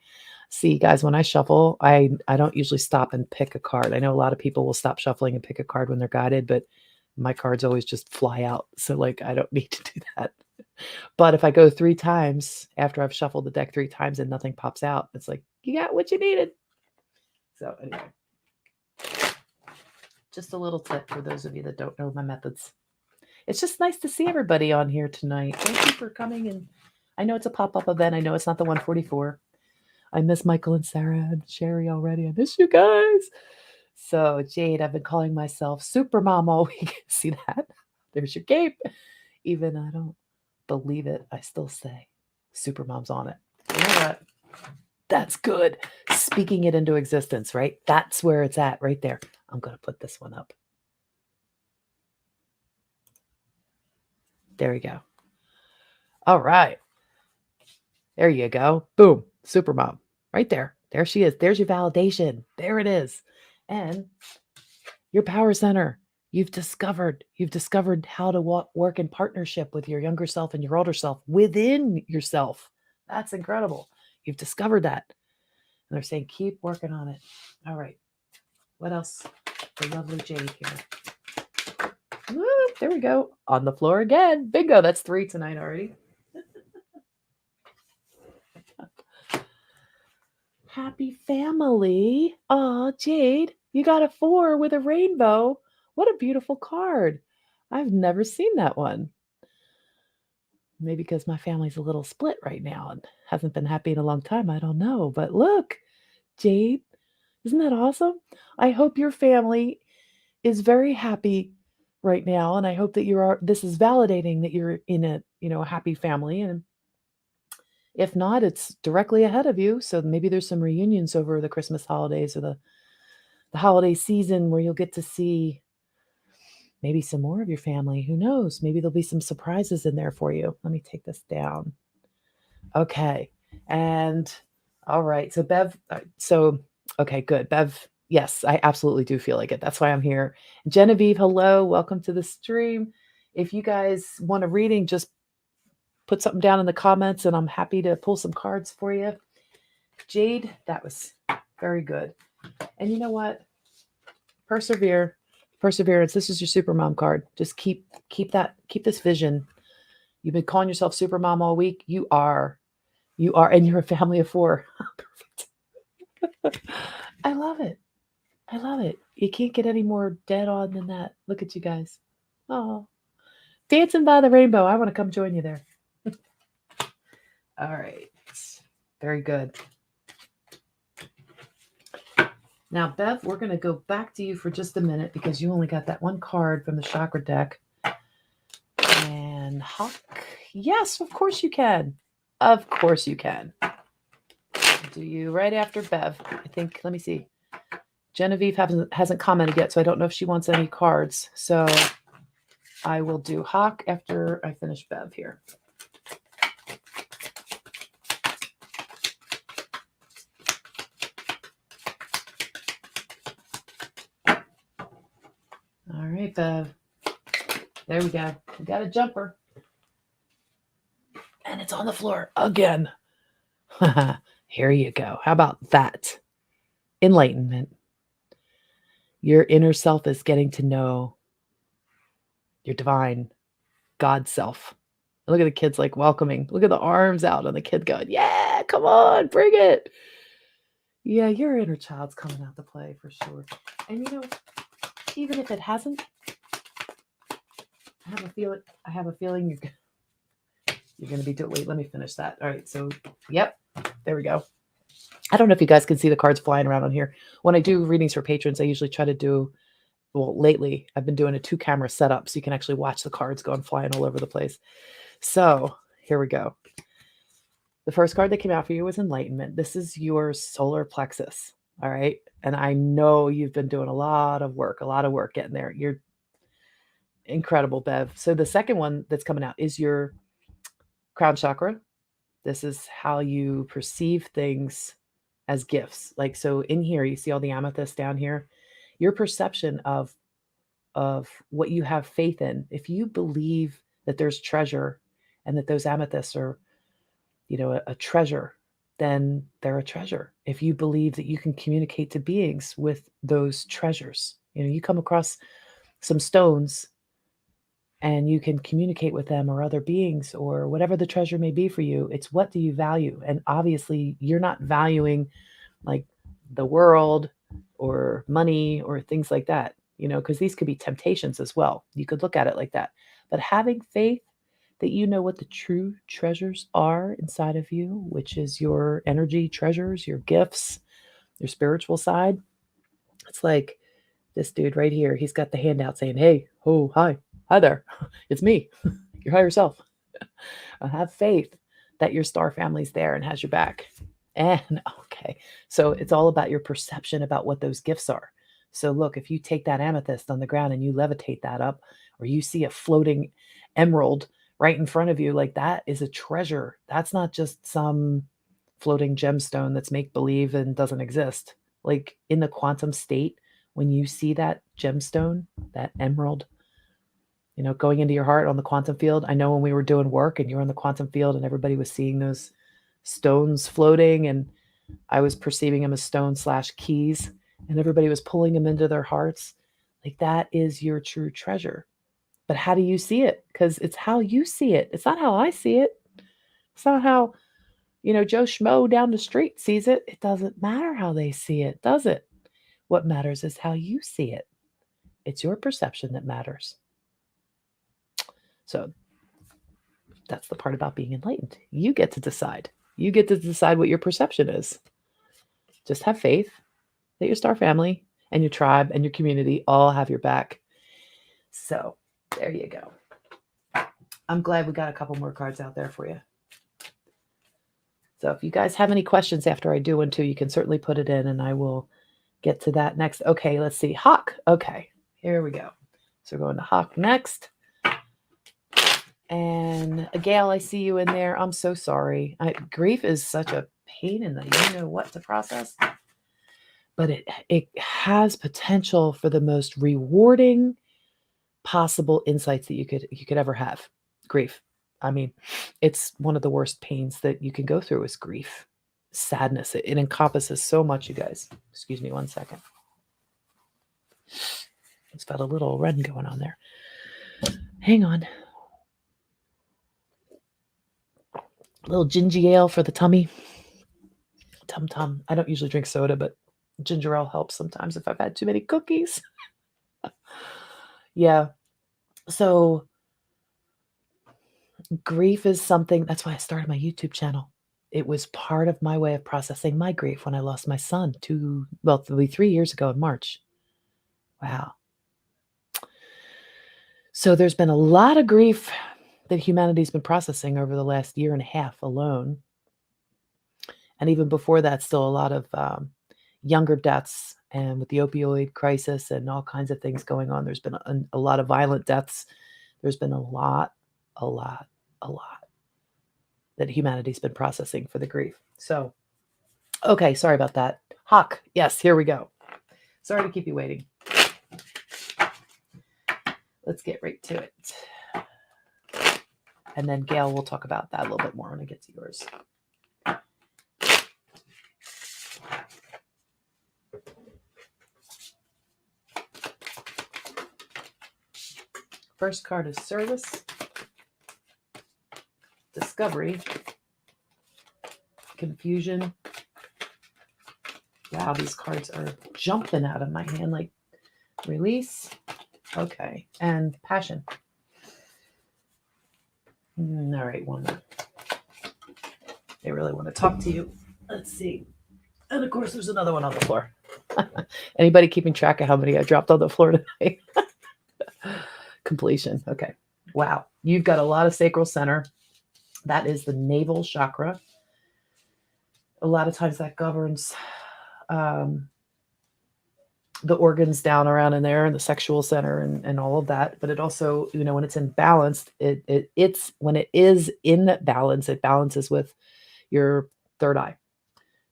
S1: See, guys, when I shuffle, I don't usually stop and pick a card. I know a lot of people will stop shuffling and pick a card when they're guided, but my cards always just fly out. So like, I don't need to do that. But if I go 3 times after I've shuffled the deck 3 times and nothing pops out, it's like, you got what you needed. So anyway, just a little tip for those of you that don't know my methods. It's just nice to see everybody on here tonight. Thank you for coming. And I know it's a pop-up event. I know it's not the 144. I miss Michael and Sarah and Sherry already. I miss you guys. So Jade, I've been calling myself Super Mom all week. See that? There's your cape. Even I don't believe it, I still say Super Mom's on it. You know what? That's good. Speaking it into existence, right? That's where it's at right there. I'm going to put this one up. There we go. All right. There you go. Boom. Super Mom. Right there. There she is. There's your validation. There it is. And your power center. You've discovered how to work in partnership with your younger self and your older self within yourself. That's incredible. You've discovered that. And they're saying, keep working on it. All right. What else? The lovely Jade here. Woo, there we go. On the floor again. Bingo. That's 3 tonight already. Happy family. Aw, Jade, you got a 4 with a rainbow. What a beautiful card. I've never seen that one. Maybe because my family's a little split right now and hasn't been happy in a long time. I don't know. But look, Jade, isn't that awesome? I hope your family is very happy right now. And I hope that this is validating that you're in a happy family. And if not, it's directly ahead of you. So maybe there's some reunions over the Christmas holidays or the holiday season where you'll get to see maybe some more of your family. Who knows? Maybe there'll be some surprises in there for you. Let me take this down. Okay. And all right. So Bev, okay, good. Bev, yes, I absolutely do feel like it. That's why I'm here. Genevieve, hello. Welcome to the stream. If you guys want a reading, just put something down in the comments and I'm happy to pull some cards for you. Jade, that was very good. And you know what? Perseverance. This is your supermom card. Just keep this vision. You've been calling yourself supermom all week. You are, and you're a family of 4. Perfect. I love it. You can't get any more dead on than that. Look at you guys. Oh, dancing by the rainbow. I want to come join you there. All right. Very good. Now, Bev, we're going to go back to you for just a minute because you only got that one card from the Chakra Deck. And Hawk, yes, of course you can. Of course you can. Do you right after Bev? I think, let me see. Genevieve hasn't commented yet, so I don't know if she wants any cards. So I will do Hawk after I finish Bev here. All right, Bev. There we go. We got a jumper. And it's on the floor again. Here you go. How about that? Enlightenment. Your inner self is getting to know your divine God self. Look at the kids like welcoming. Look at the arms out on the kid going, yeah, come on, bring it. Yeah, your inner child's coming out to play for sure. And even if it hasn't, I have a feeling you're going to be doing. Wait, let me finish that. All right. So, yep, there we go. I don't know if you guys can see the cards flying around on here. When I do readings for patrons, I usually try to do, well, lately I've been doing a 2-camera setup so you can actually watch the cards going flying all over the place. So here we go. The first card that came out for you was Enlightenment. This is your solar plexus. All right. And I know you've been doing a lot of work getting there. You're incredible, Bev. So the second one that's coming out is your crown chakra. This is how you perceive things as gifts. Like, so in here, you see all the amethyst down here, your perception of what you have faith in. If you believe that there's treasure and that those amethysts are, a treasure, then they're a treasure. If you believe that you can communicate to beings with those treasures, you come across some stones and you can communicate with them or other beings or whatever the treasure may be for you. It's what do you value? And obviously you're not valuing like the world or money or things like that, because these could be temptations as well. You could look at it like that. But having faith that you know what the true treasures are inside of you, which is your energy treasures, your gifts, your spiritual side. It's like this dude right here. He's got the handout saying, hey, oh, hi there. It's me, your higher self. Have faith that your star family's there and has your back. And okay, so it's all about your perception about what those gifts are. So look, if you take that amethyst on the ground and you levitate that up, or you see a floating emerald right in front of you, like that is a treasure. That's not just some floating gemstone that's make-believe and doesn't exist. Like in the quantum state, when you see that gemstone, that emerald, going into your heart on the quantum field. I know when we were doing work and you were in the quantum field and everybody was seeing those stones floating and I was perceiving them as stones/keys. and everybody was pulling them into their hearts. Like that is your true treasure. But how do you see it? Because it's how you see it. It's not how I see it. It's not how, Joe Schmo down the street sees it. It doesn't matter how they see it, does it? What matters is how you see it. It's your perception that matters. So that's the part about being enlightened. You get to decide. You get to decide what your perception is. Just have faith that your star family and your tribe and your community all have your back. So there you go. I'm glad we got a couple more cards out there for you. So if you guys have any questions after I do one too, you can certainly put it in and I will get to that next. Okay, let's see. Hawk. Okay, here we go. So we're going to Hawk next. And Gail, I see you in there. I'm so sorry. Grief is such a pain in the you-know-what to process. But it has potential for the most rewarding possible insights that you could ever have. Grief. I mean, it's one of the worst pains that you can go through is grief. Sadness. It encompasses so much, you guys. Excuse me 1 second. It's got a little run going on there. Hang on. A little ginger ale for the tummy. Tum-tum. I don't usually drink soda, but ginger ale helps sometimes if I've had too many cookies. Yeah. So grief is something, that's why I started my YouTube channel. It was part of my way of processing my grief when I lost my son it'll be 3 years ago in March. Wow. So there's been a lot of grief that humanity's been processing over the last year and a half alone. And even before that, still a lot of younger deaths, and with the opioid crisis and all kinds of things going on, there's been a lot of violent deaths. There's been a lot that humanity's been processing for the grief. So, okay, sorry about that. Hawk, yes, here we go. Sorry to keep you waiting. Let's get right to it. And then Gail, we'll talk about that a little bit more when I get to yours. First card is service, discovery, confusion. Wow, these cards are jumping out of my hand like release. Okay, and passion. All right, one more. They really want to talk to you. Let's see. And of course, there's another one on the floor. Anybody keeping track of how many I dropped on the floor today? Completion. Okay. Wow. You've got a lot of sacral center. That is the Naval Chakra. A lot of times that governs the organs down around in there and the sexual center and all of that. But it also, when it's in balance, it's when it is in balance, it balances with your third eye.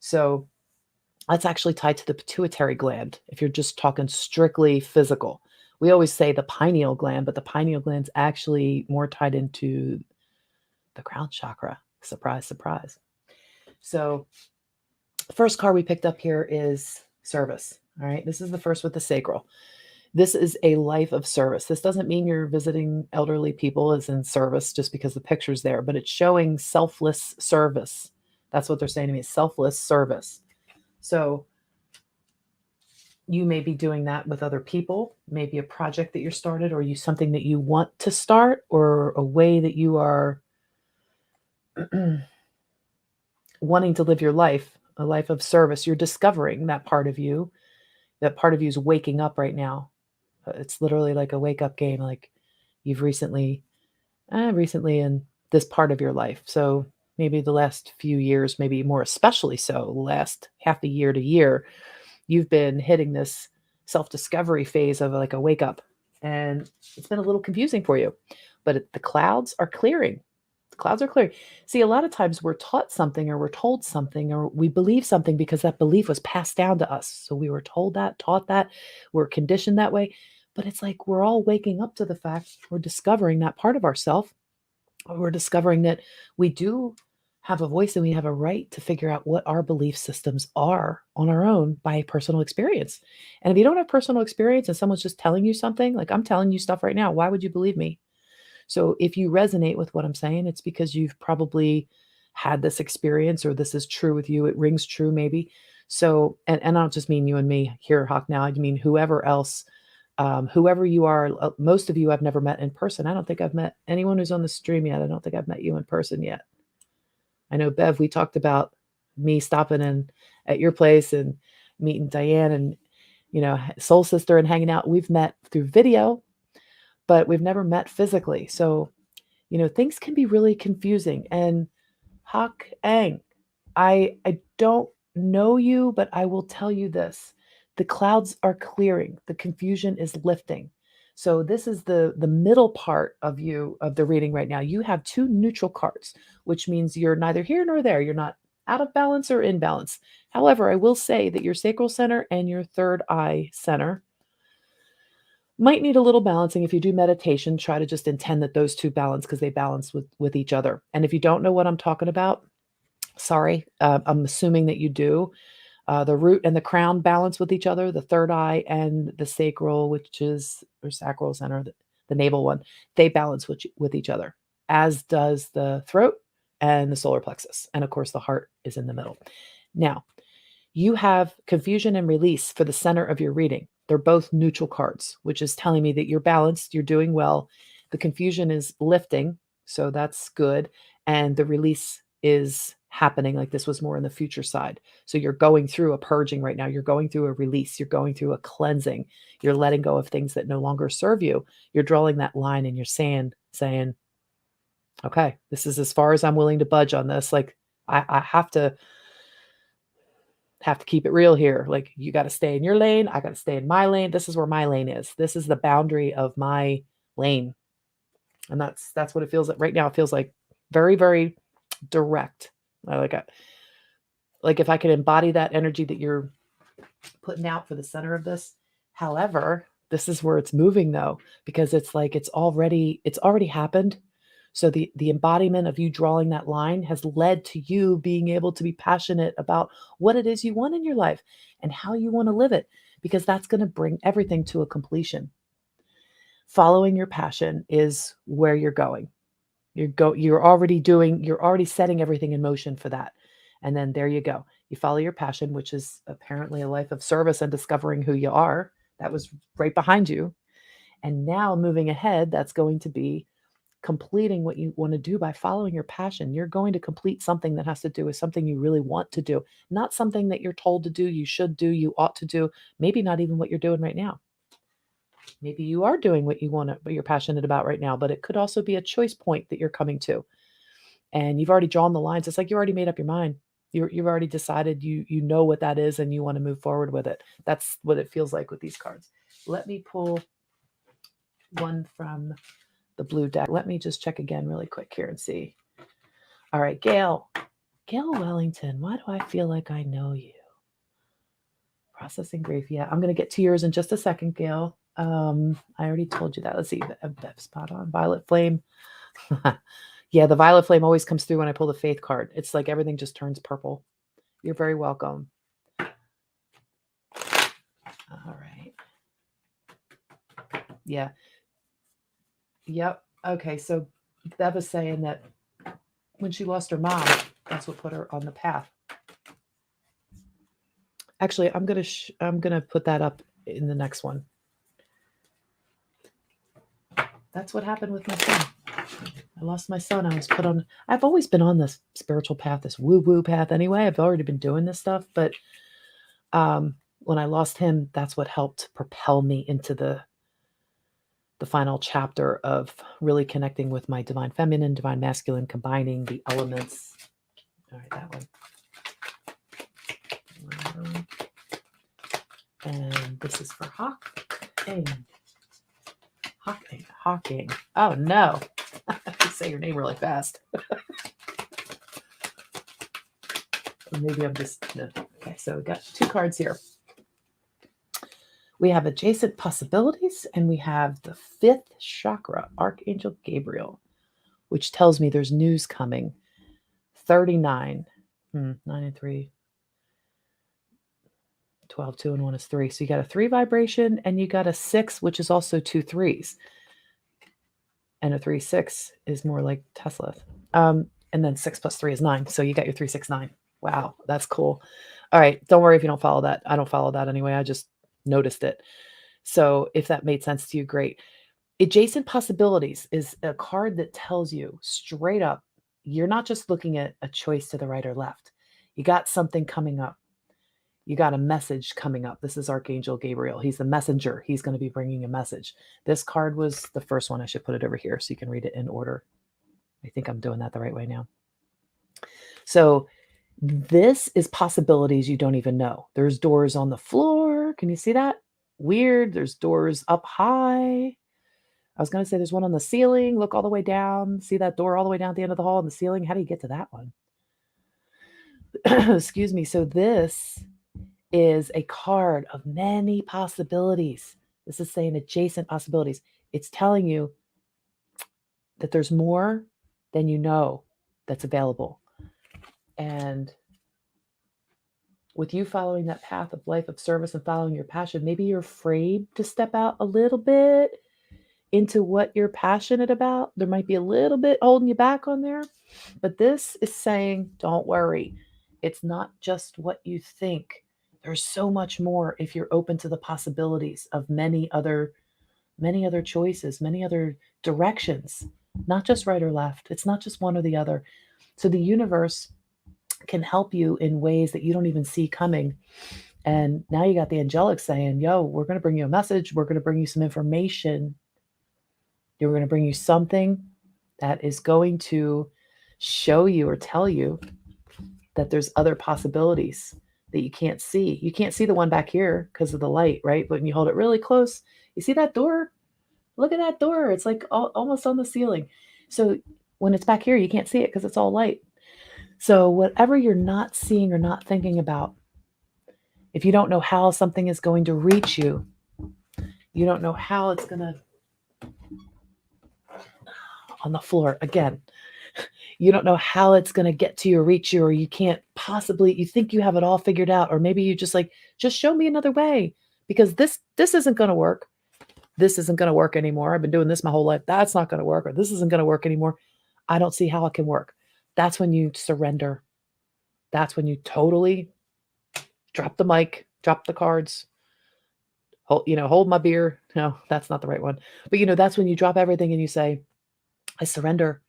S1: So that's actually tied to the pituitary gland. If you're just talking strictly physical, we always say the pineal gland, but the pineal gland's actually more tied into the crown chakra. Surprise, surprise. So the first card we picked up here is service. All right. This is the first with the sacral. This is a life of service. This doesn't mean you're visiting elderly people as in service just because the picture's there, but it's showing selfless service. That's what they're saying to me, selfless service. So you may be doing that with other people, maybe a project that you're started, or something that you want to start, or a way that you are wanting to live your life, a life of service. You're discovering that part of you. That part of you is waking up right now. It's literally like a wake-up game. Like you've recently in this part of your life. So maybe the last few years, maybe more especially so, last half a year to year, you've been hitting this self-discovery phase of like a wake up. And it's been a little confusing for you. But the clouds are clearing. The clouds are clearing. See, a lot of times we're taught something or we're told something or we believe something because that belief was passed down to us. So we were told that, taught that, we're conditioned that way. But it's like we're all waking up to the fact we're discovering that part of ourselves. We're discovering that we do have a voice and we have a right to figure out what our belief systems are on our own by personal experience. And if you don't have personal experience and someone's just telling you something, like I'm telling you stuff right now, why would you believe me? So if you resonate with what I'm saying, it's because you've probably had this experience or this is true with you. It rings true, maybe. So, and I don't just mean you and me here, Hawk, now. I mean whoever else, whoever you are. Most of you I've never met in person. I don't think I've met anyone who's on the stream yet. I don't think I've met you in person yet. I know, Bev, we talked about me stopping in at your place and meeting Diane and, Soul Sister and hanging out. We've met through video, but we've never met physically. So, things can be really confusing. And Hak Ang, I don't know you, but I will tell you this. The clouds are clearing. The confusion is lifting. So this is the middle part of the reading right now. You have two neutral cards, which means you're neither here nor there. You're not out of balance or in balance. However, I will say that your sacral center and your third eye center might need a little balancing. If you do meditation, try to just intend that those two balance because they balance with each other. And if you don't know what I'm talking about, sorry, I'm assuming that you do. The root and the crown balance with each other. The third eye and the sacral, or sacral center, the navel one, they balance with each other, as does the throat and the solar plexus. And of course, the heart is in the middle. Now, you have confusion and release for the center of your reading. They're both neutral cards, which is telling me that you're balanced, you're doing well. The confusion is lifting, so that's good. And the release is happening, like this was more in the future side. So you're going through a purging right now. You're going through a release. You're going through a cleansing. You're letting go of things that no longer serve you. You're drawing that line in your sand, saying, okay, this is as far as I'm willing to budge on this. Like I have to keep it real here. Like you got to stay in your lane. I got to stay in my lane. This is where my lane is. This is the boundary of my lane. And that's what it feels like right now. It feels like very, very direct. Like if I could embody that energy that you're putting out for the center of this. However, this is where it's moving though, because it's like it's already happened. So the embodiment of you drawing that line has led to you being able to be passionate about what it is you want in your life and how you want to live it, because that's going to bring everything to a completion. Following your passion is where you're going. You're already setting everything in motion for that. And then there you go. You follow your passion, which is apparently a life of service and discovering who you are. That was right behind you. And now moving ahead, that's going to be completing what you want to do by following your passion. You're going to complete something that has to do with something you really want to do, not something that you're told to do, you should do, you ought to do, maybe not even what you're doing right now. Maybe you are doing what you want to, what you're passionate about right now, but it could also be a choice point that you're coming to. And you've already drawn the lines. It's like you already made up your mind. You've already decided you know what that is and you want to move forward with it. That's what it feels like with these cards. Let me pull one from the blue deck. Let me just check again really quick here and see. All right, Gail Wellington, why do I feel like I know you? Processing grief. Yeah, I'm going to get to yours in just a second, Gail. I already told you that. Let's see. Spot on. Violet Flame. Yeah, the Violet Flame always comes through when I pull the Faith card. It's like everything just turns purple. You're very welcome. All right. Yeah. Yep. Okay, so Bev was saying that when she lost her mom, that's what put her on the path. Actually, I'm gonna put that up in the next one. That's what happened with my son. I lost my son. I was put on. I've always been on this spiritual path, this woo-woo path. Anyway, I've already been doing this stuff, but when I lost him, that's what helped propel me into the final chapter of really connecting with my divine feminine, divine masculine, combining the elements. All right, that one. And this is for Hawking. Hawking. Oh no. You say your name really fast. Maybe I'm just no. Okay, so we got two cards here. We have adjacent possibilities, and we have the fifth chakra, Archangel Gabriel, which tells me there's news coming 39. 9 and 3. 12, 2 and 1 is 3. So you got a 3 vibration and you got a 6, which is also 2 3s. And a 3 6 is more like Tesla. And then 6 plus 3 is 9. So you got your 3 6 9. Wow, that's cool. All right, don't worry if you don't follow that. I don't follow that anyway. I just noticed it. So if that made sense to you, great. Adjacent Possibilities is a card that tells you straight up, you're not just looking at a choice to the right or left. You got something coming up. You got a message coming up. This is Archangel Gabriel. He's the messenger. He's going to be bringing a message. This card was the first one. I should put it over here so you can read it in order. I think I'm doing that the right way now. So this is possibilities you don't even know. There's doors on the floor. Can you see that? Weird. There's doors up high. I was going to say there's one on the ceiling. Look all the way down. See that door all the way down at the end of the hall on the ceiling? How do you get to that one? Excuse me. So this is a card of many possibilities. This is saying adjacent possibilities. It's telling you that there's more than you know that's available. And with you following that path of life of service and following your passion, maybe you're afraid to step out a little bit into what you're passionate about. There might be a little bit holding you back on there, but this is saying, don't worry. It's not just what you think. There's so much more if you're open to the possibilities of many other choices, many other directions, not just right or left. It's not just one or the other. So the universe can help you in ways that you don't even see coming. And now you got the angelic saying, yo, we're going to bring you a message. We're going to bring you some information. We're going to bring you something that is going to show you or tell you that there's other possibilities that you can't see. You can't see the one back here because of the light, right? But when you hold it really close, you see that door? Look at that door. It's like almost on the ceiling. So when it's back here, you can't see it because it's all light. So whatever you're not seeing or not thinking about, if you don't know how something is going to reach you, you don't know how it's going to, on the floor again, you don't know how it's going to get to you or reach you, or you can't possibly, you think you have it all figured out, or maybe you just like, just show me another way because this isn't going to work. This isn't going to work anymore. I've been doing this my whole life. That's not going to work, or this isn't going to work anymore. I don't see how it can work. That's when you surrender. That's when you totally drop the mic, drop the cards, hold my beer. No, that's not the right one. But that's when you drop everything and you say, I surrender.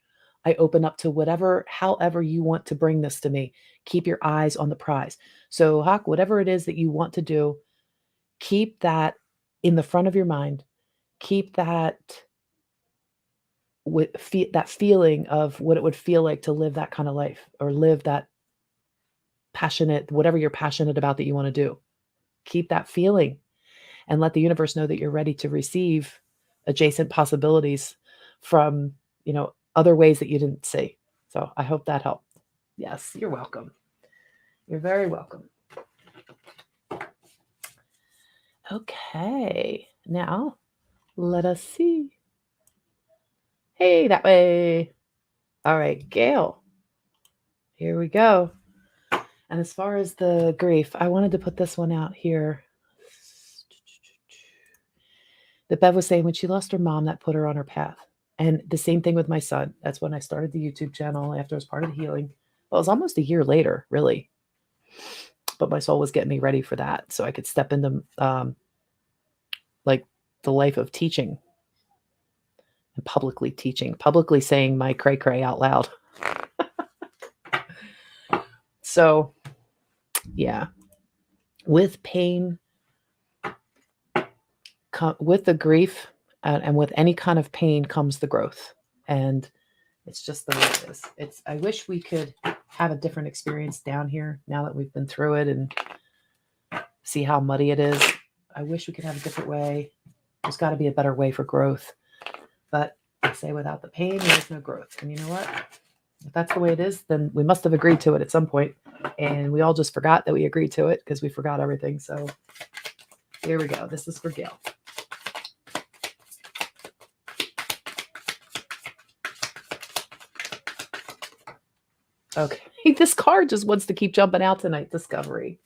S1: I open up to however you want to bring this to me. Keep your eyes on the prize. So Hawk, whatever it is that you want to do, keep that in the front of your mind. Keep that with that feeling of what it would feel like to live that kind of life, or live that passionate, whatever you're passionate about that you want to do. Keep that feeling and let the universe know that you're ready to receive adjacent possibilities from, other ways that you didn't see. So I hope that helped. Yes, you're welcome. You're very welcome. Okay, now let us see. Hey, that way. All right, Gail. Here we go. And as far as the grief, I wanted to put this one out here. That Bev was saying when she lost her mom, that put her on her path. And the same thing with my son. That's when I started the YouTube channel after I was part of the healing. Well, it was almost a year later, really. But my soul was getting me ready for that, so I could step into like the life of teaching and publicly saying my cray out loud. So, yeah, with pain, with the grief, and with any kind of pain comes the growth. And it's just the way it is. I wish we could have a different experience down here now that we've been through it and see how muddy it is. I wish we could have a different way. There's got to be a better way for growth. But I say without the pain, there's no growth. And you know what? If that's the way it is, then we must have agreed to it at some point. And we all just forgot that we agreed to it because we forgot everything. So here we go. This is for Gail. Okay, this card just wants to keep jumping out tonight. Discovery.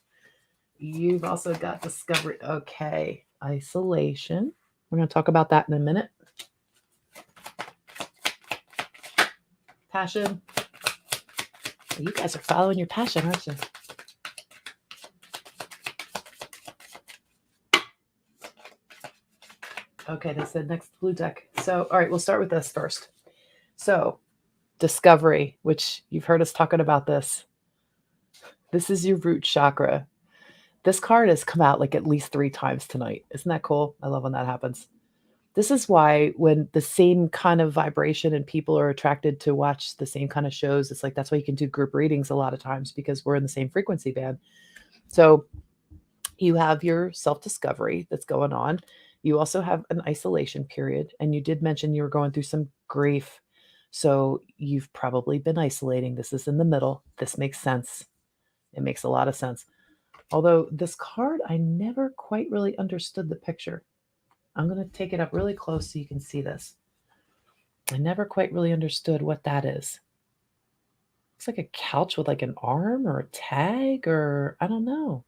S1: You've also got discovery. Okay, isolation. We're going to talk about that in a minute. Passion. You guys are following your passion, aren't you? Okay, they said next blue deck. So, all right, we'll start with this first. So, discovery, which you've heard us talking about this. This is your root chakra. This card has come out like at least 3 times tonight. Isn't that cool? I love when that happens. This is why when the same kind of vibration and people are attracted to watch the same kind of shows, it's like that's why you can do group readings a lot of times because we're in the same frequency band. So you have your self-discovery that's going on. You also have an isolation period, and you did mention you were going through some grief. So you've probably been isolating. This is in the middle. This makes sense. It makes a lot of sense. Although this card, I never quite really understood the picture. I'm going to take it up really close so you can see this. I never quite really understood what that is. Looks like a couch with like an arm or a tag or I don't know.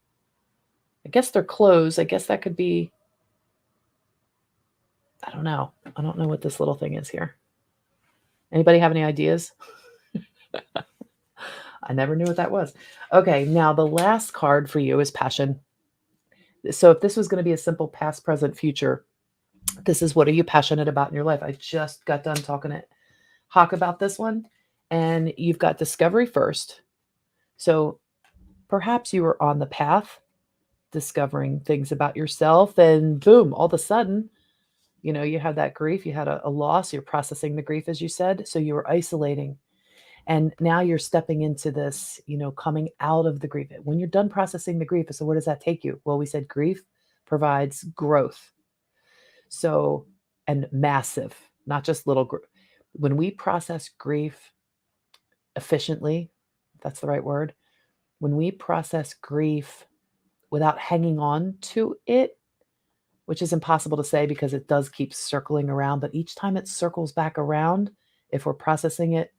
S1: I guess they're clothes. I guess that could be, I don't know. I don't know what this little thing is here. Anybody have any ideas? I never knew what that was. Okay, now the last card for you is passion. So if this was going to be a simple past, present, future, this is what are you passionate about in your life? I just got done talking to Hawk about this one. And you've got discovery first. So perhaps you were on the path discovering things about yourself and boom, all of a sudden, you had that grief, you had a loss, you're processing the grief, as you said. So you were isolating. And now you're stepping into this, coming out of the grief. When you're done processing the grief, so where does that take you? Well, we said grief provides growth. So, and massive, not just little. When we process grief efficiently, if that's the right word, when we process grief without hanging on to it, which is impossible to say because it does keep circling around, but each time it circles back around, if we're processing it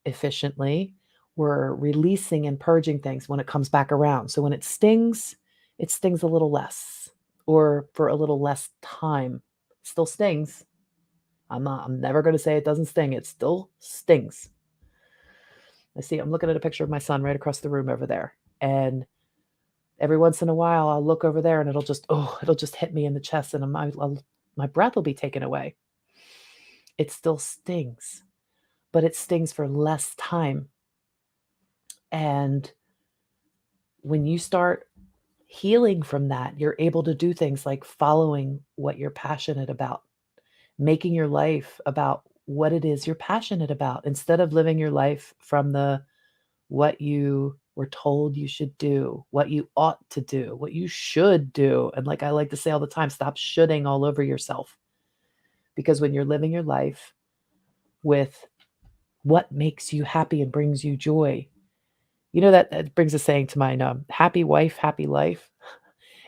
S1: efficiently, we're releasing and purging things when it comes back around. So when it stings a little less or for a little less time. It still stings. I'm never going to say it doesn't sting. It still stings. I'm looking at a picture of my son right across the room over there. And every once in a while I'll look over there and it'll just hit me in the chest and my breath will be taken away. It still stings, but it stings for less time. And when you start healing from that, you're able to do things like following what you're passionate about, making your life about what it is you're passionate about instead of living your life from what you were told you should do, what you ought to do, what you should do. And like I like to say all the time, stop shoulding all over yourself. Because when you're living your life with what makes you happy and brings you joy, that brings a saying to mind, happy wife, happy life.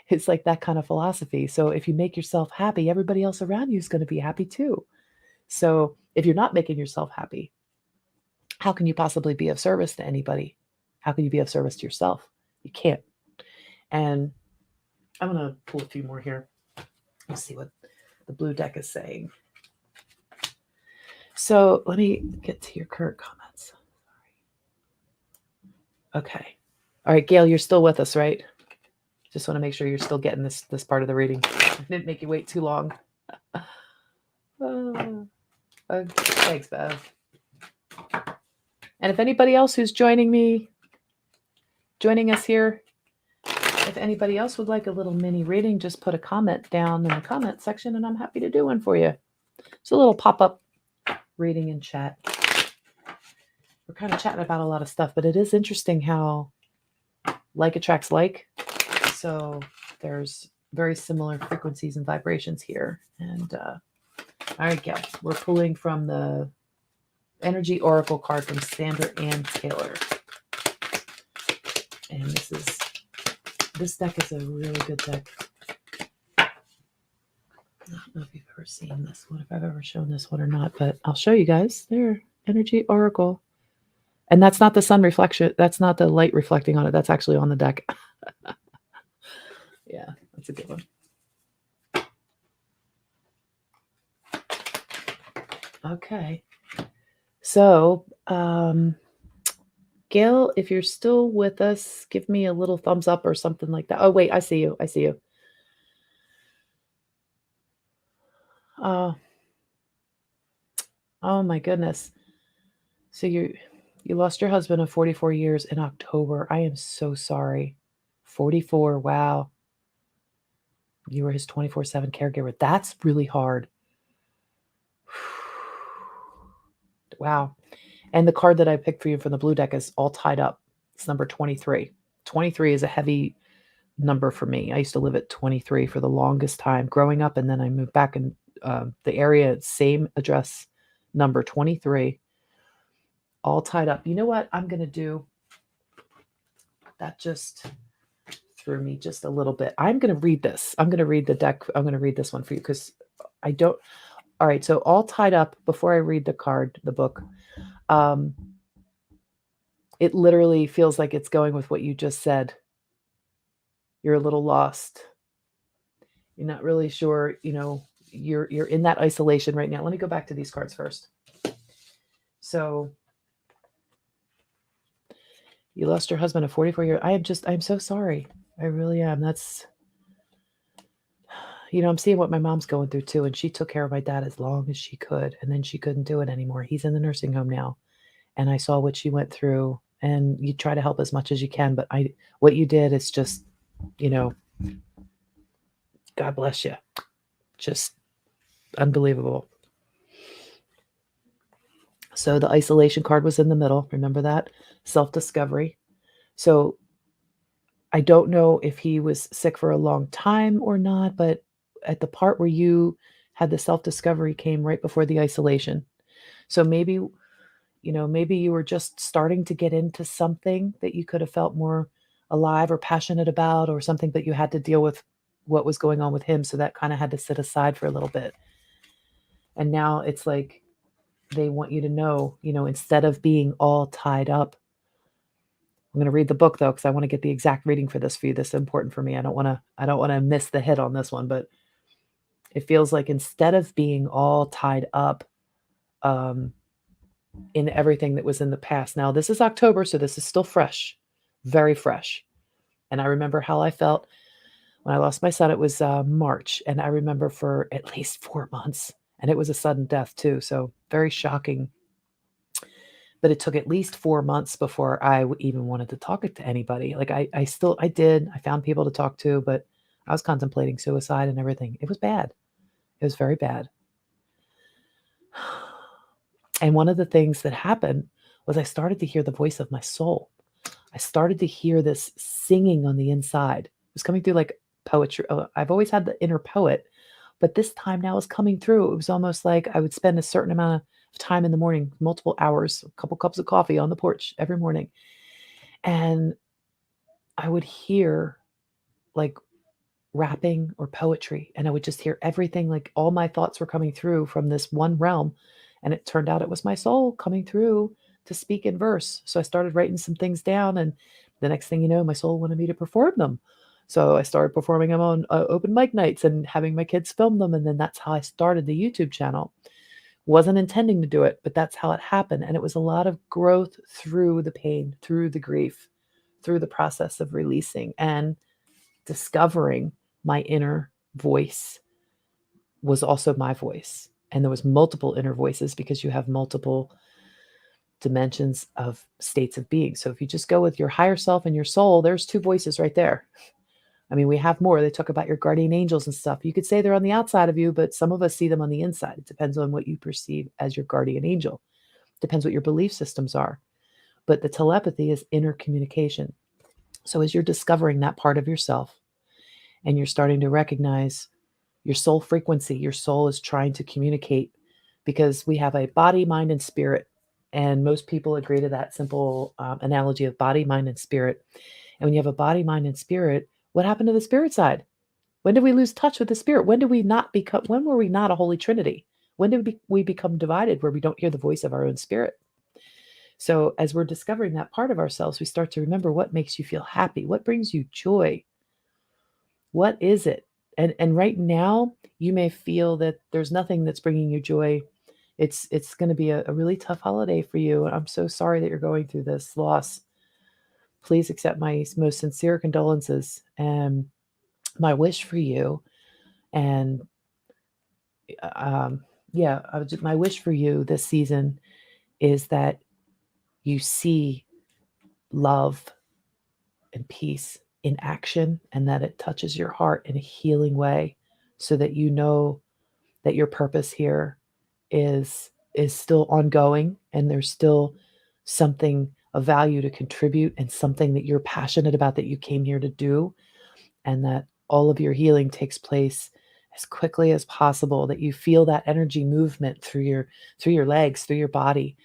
S1: It's like that kind of philosophy. So if you make yourself happy, everybody else around you is going to be happy too. So if you're not making yourself happy, how can you possibly be of service to anybody? How can you be of service to yourself? You can't. And I'm going to pull a few more here. Let's see what the blue deck is saying. So let me get to your current comments. Okay. All right, Gail, you're still with us, right? Just want to make sure you're still getting this part of the reading. I didn't make you wait too long. Thanks, Bev. And if anybody else who's joining us here, if anybody else would like a little mini reading, just put a comment down in the comment section and I'm happy to do one for you. It's a little pop-up reading and chat. We're kind of chatting about a lot of stuff, but it is interesting how like attracts like. So there's very similar frequencies and vibrations here. And all right, Gail, we're pulling from the Energy Oracle card from Sandra Ann Taylor. And this deck is a really good deck. I don't know if you've ever seen this one, if I've ever shown this one or not, but I'll show you guys. There, Energy Oracle. And that's not the sun reflection, that's not the light reflecting on it, that's actually on the deck. Yeah, that's a good one. Okay. So, Gail, if you're still with us, give me a little thumbs up or something like that. Oh, wait, I see you. I see you. Oh, oh my goodness. So you lost your husband of 44 years in October. I am so sorry. 44. Wow. You were his 24/7 caregiver. That's really hard. Wow. And the card that I picked for you from the blue deck is all tied up. It's number 23. 23 is a heavy number for me. I used to live at 23 for the longest time growing up, and then I moved back in the area, same address, number 23, all tied up. You know what I'm going to do? That just threw me just a little bit. I'm going to read this. I'm going to read the deck. I'm going to read this one for you because I don't. All right. So, all tied up, before I read the card, the book, um, it literally feels like it's going with what you just said. You're a little lost. You're not really sure, you're in that isolation right now. Let me go back to these cards first. So you lost your husband at 44 years. I'm so sorry. I really am. That's, I'm seeing what my mom's going through too. And she took care of my dad as long as she could. And then she couldn't do it anymore. He's in the nursing home now. And I saw what she went through. And you try to help as much as you can. But what you did is just, God bless you. Just unbelievable. So the isolation card was in the middle. Remember that? Self-discovery. So I don't know if he was sick for a long time or not, but at the part where you had the self-discovery came right before the isolation. So maybe you were just starting to get into something that you could have felt more alive or passionate about, or something, but you had to deal with what was going on with him. So that kind of had to sit aside for a little bit. And now it's like they want you to know, instead of being all tied up. I'm going to read the book though, because I want to get the exact reading for this for you. This is important for me. I don't want to miss the hit on this one, but it feels like instead of being all tied up um, in everything that was in the past. Now this is October, so this is still fresh, very fresh. And I remember how I felt when I lost my son. It was March, and I remember for at least 4 months, and it was a sudden death too. So very shocking. But it took at least 4 months before I even wanted to talk to anybody. Like I found people to talk to, but I was contemplating suicide and everything. It was bad. It was very bad. And one of the things that happened was I started to hear the voice of my soul. I started to hear this singing on the inside. It was coming through like poetry. I've always had the inner poet, but this time now is coming through. It was almost like I would spend a certain amount of time in the morning, multiple hours, a couple cups of coffee on the porch every morning. And I would hear like rapping or poetry, and I would just hear everything, like all my thoughts were coming through from this one realm. And it turned out it was my soul coming through to speak in verse. So I started writing some things down, and the next thing you know, my soul wanted me to perform them. So I started performing them on open mic nights and having my kids film them. And then that's how I started the YouTube channel. Wasn't intending to do it, but that's how it happened. And it was a lot of growth through the pain, through the grief, through the process of releasing and discovering my inner voice was also my voice. And there was multiple inner voices because you have multiple dimensions of states of being. So if you just go with your higher self and your soul, there's two voices right there. I mean, we have more. They talk about your guardian angels and stuff. You could say they're on the outside of you, but some of us see them on the inside. It depends on what you perceive as your guardian angel. Depends what your belief systems are. But the telepathy is inner communication. So as you're discovering that part of yourself and you're starting to recognize your soul frequency, your soul is trying to communicate, because we have a body, mind, and spirit. And most people agree to that simple analogy of body, mind, and spirit. And when you have a body, mind, and spirit, what happened to the spirit side? When did we lose touch with the spirit? When were we not a holy trinity? When did we become divided where we don't hear the voice of our own spirit? So as we're discovering that part of ourselves, we start to remember what makes you feel happy, what brings you joy, what is it? And right now, you may feel that there's nothing that's bringing you joy. It's going to be a really tough holiday for you. I'm so sorry that you're going through this loss. Please accept my most sincere condolences and my wish for you. And um, yeah, my wish for you this season is that you see love and peace in action and that it touches your heart in a healing way so that you know that your purpose here is still ongoing and there's still something of value to contribute and something that you're passionate about that you came here to do, and that all of your healing takes place as quickly as possible, that you feel that energy movement through your legs, through your body,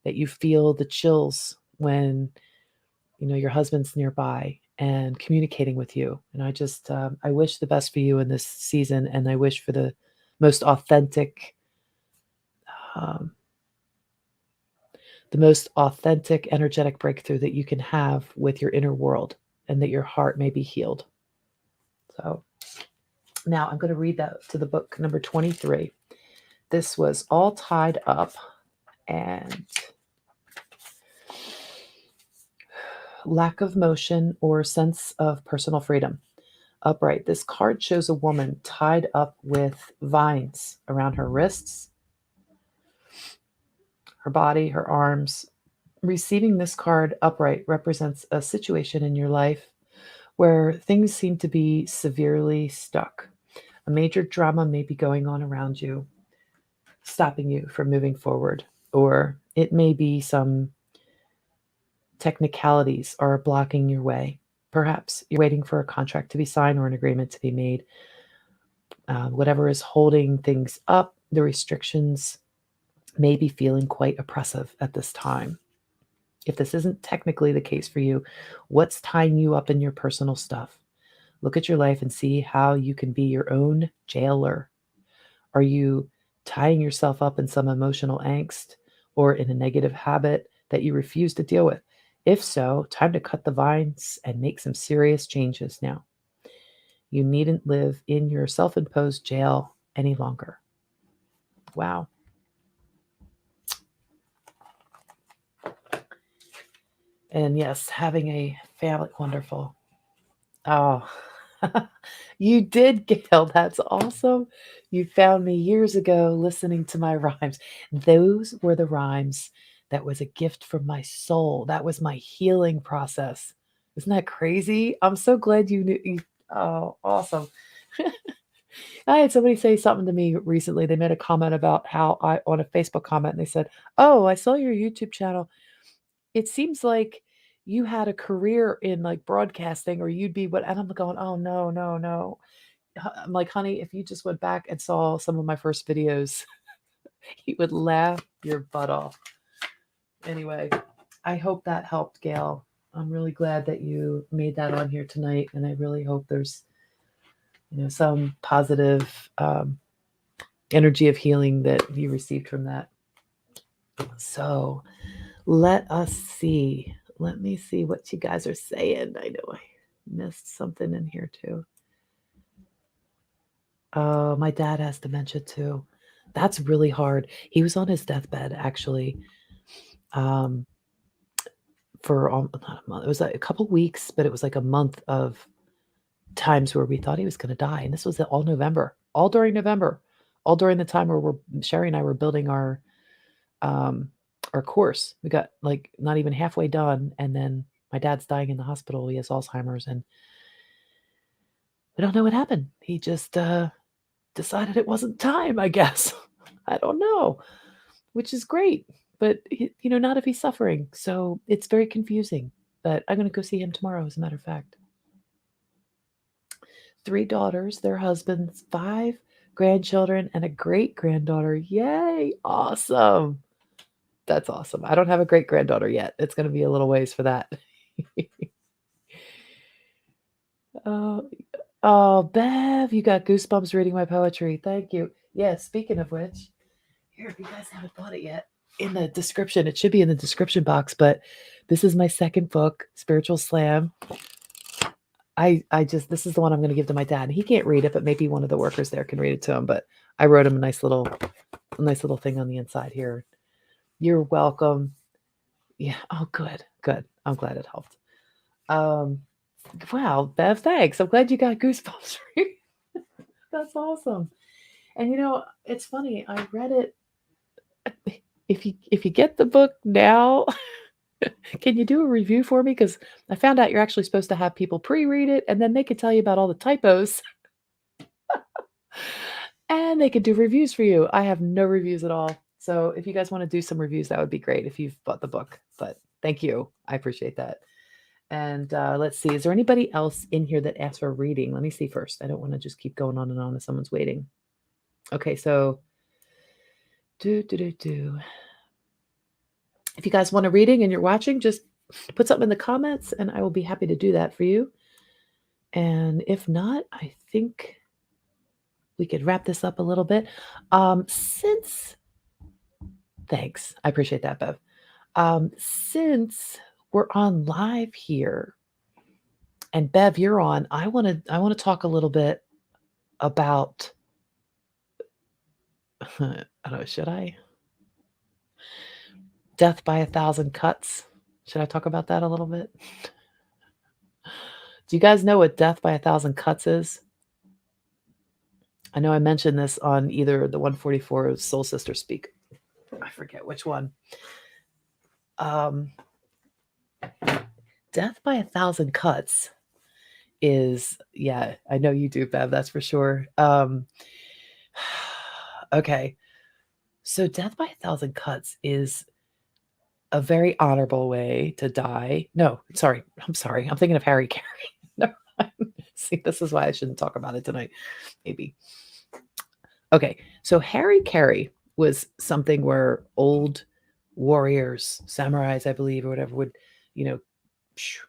S1: that you feel the chills when your husband's nearby and communicating with you. And I wish the best for you in this season, and I wish for the most authentic um, the most authentic energetic breakthrough that you can have with your inner world, and that your heart may be healed. So now I'm going to read that to the book number 23. This was All Tied Up and Lack of Motion or Sense of Personal Freedom. Upright. This card shows a woman tied up with vines around her wrists, her body, her arms. Receiving this card upright represents a situation in your life where things seem to be severely stuck. A major drama may be going on around you, stopping you from moving forward, or it may be some technicalities are blocking your way. Perhaps you're waiting for a contract to be signed or an agreement to be made. Whatever is holding things up, the restrictions may be feeling quite oppressive at this time. If this isn't technically the case for you, what's tying you up in your personal stuff? Look at your life and see how you can be your own jailer. Are you tying yourself up in some emotional angst or in a negative habit that you refuse to deal with? If so, time to cut the vines and make some serious changes now. You needn't live in your self-imposed jail any longer. Wow. And yes, having a family, wonderful. Oh, you did, Gail. That's awesome. You found me years ago listening to my rhymes. Those were the rhymes. That was a gift from my soul. That was my healing process. Isn't that crazy? I'm so glad you knew. Oh, awesome. I had somebody say something to me recently. They made a comment about how on a Facebook comment, and they said, "Oh, I saw your YouTube channel. It seems like you had a career in, like, broadcasting or you'd be what," and I'm going, "Oh, no, no, no." I'm like, "Honey, if you just went back and saw some of my first videos, you would laugh your butt off." Anyway, I hope that helped, Gail. I'm really glad that you made that on here tonight, and I really hope there's, some positive, energy of healing that you received from that. So, let us see. Let me see what you guys are saying. I know I missed something in here too. Oh, my dad has dementia too. That's really hard. He was on his deathbed actually, um, for not a month. It was like a couple weeks, but it was like a month of times where we thought he was going to die, and this was all November, all during November, all during the time where Sherry and I were building um, our course. We got like not even halfway done, and then my dad's dying in the hospital. He has Alzheimer's, and we don't know what happened. He just decided it wasn't time, I guess. I don't know, which is great, but not if he's suffering. So it's very confusing. But I'm going to go see him tomorrow, as a matter of fact. 3 daughters, their husbands, 5 grandchildren, and a great granddaughter. Yay! Awesome. That's awesome. I don't have a great granddaughter yet. It's going to be a little ways for that. Oh, oh, Bev, you got goosebumps reading my poetry. Thank you. Yeah, speaking of which, here, if you guys haven't bought it yet, in the description. It should be in the description box, but this is my second book, Spiritual Slam. I just this is the one I'm gonna give to my dad. He can't read it, but maybe one of the workers there can read it to him. But I wrote him a nice little thing on the inside here. You're welcome. Yeah. Oh, good. Good. I'm glad it helped. Wow, Bev, thanks. I'm glad you got goosebumps. That's awesome. And it's funny. I read it. If you get the book now, can you do a review for me? Because I found out you're actually supposed to have people pre-read it, and then they could tell you about all the typos, and they could do reviews for you. I have no reviews at all. So if you guys want to do some reviews, that would be great if you've bought the book. But thank you. I appreciate that. And let's see. Is there anybody else in here that asked for a reading? Let me see first. I don't want to just keep going on and on if someone's waiting. Okay, so if you guys want a reading and you're watching, just put something in the comments and I will be happy to do that for you. And if not, I think we could wrap this up a little bit. Thanks. I appreciate that, Bev. Since we're on live here, and Bev, you're on, I want to talk a little bit about, I don't know, should I? Death by 1,000 cuts. Should I talk about that a little bit? Do you guys know what death by 1,000 cuts is? I know I mentioned this on either the 144 or Soul Sister Speak. I forget which one. Death by 1,000 cuts is, yeah, I know you do, Bev, that's for sure. Okay. So death by 1,000 cuts is a very honorable way to die. No, sorry. I'm sorry. I'm thinking of Harry Carey. No. See, this is why I shouldn't talk about it tonight. Maybe. Okay. So Harry Carey was something where old warriors, samurais, I believe, or whatever, would,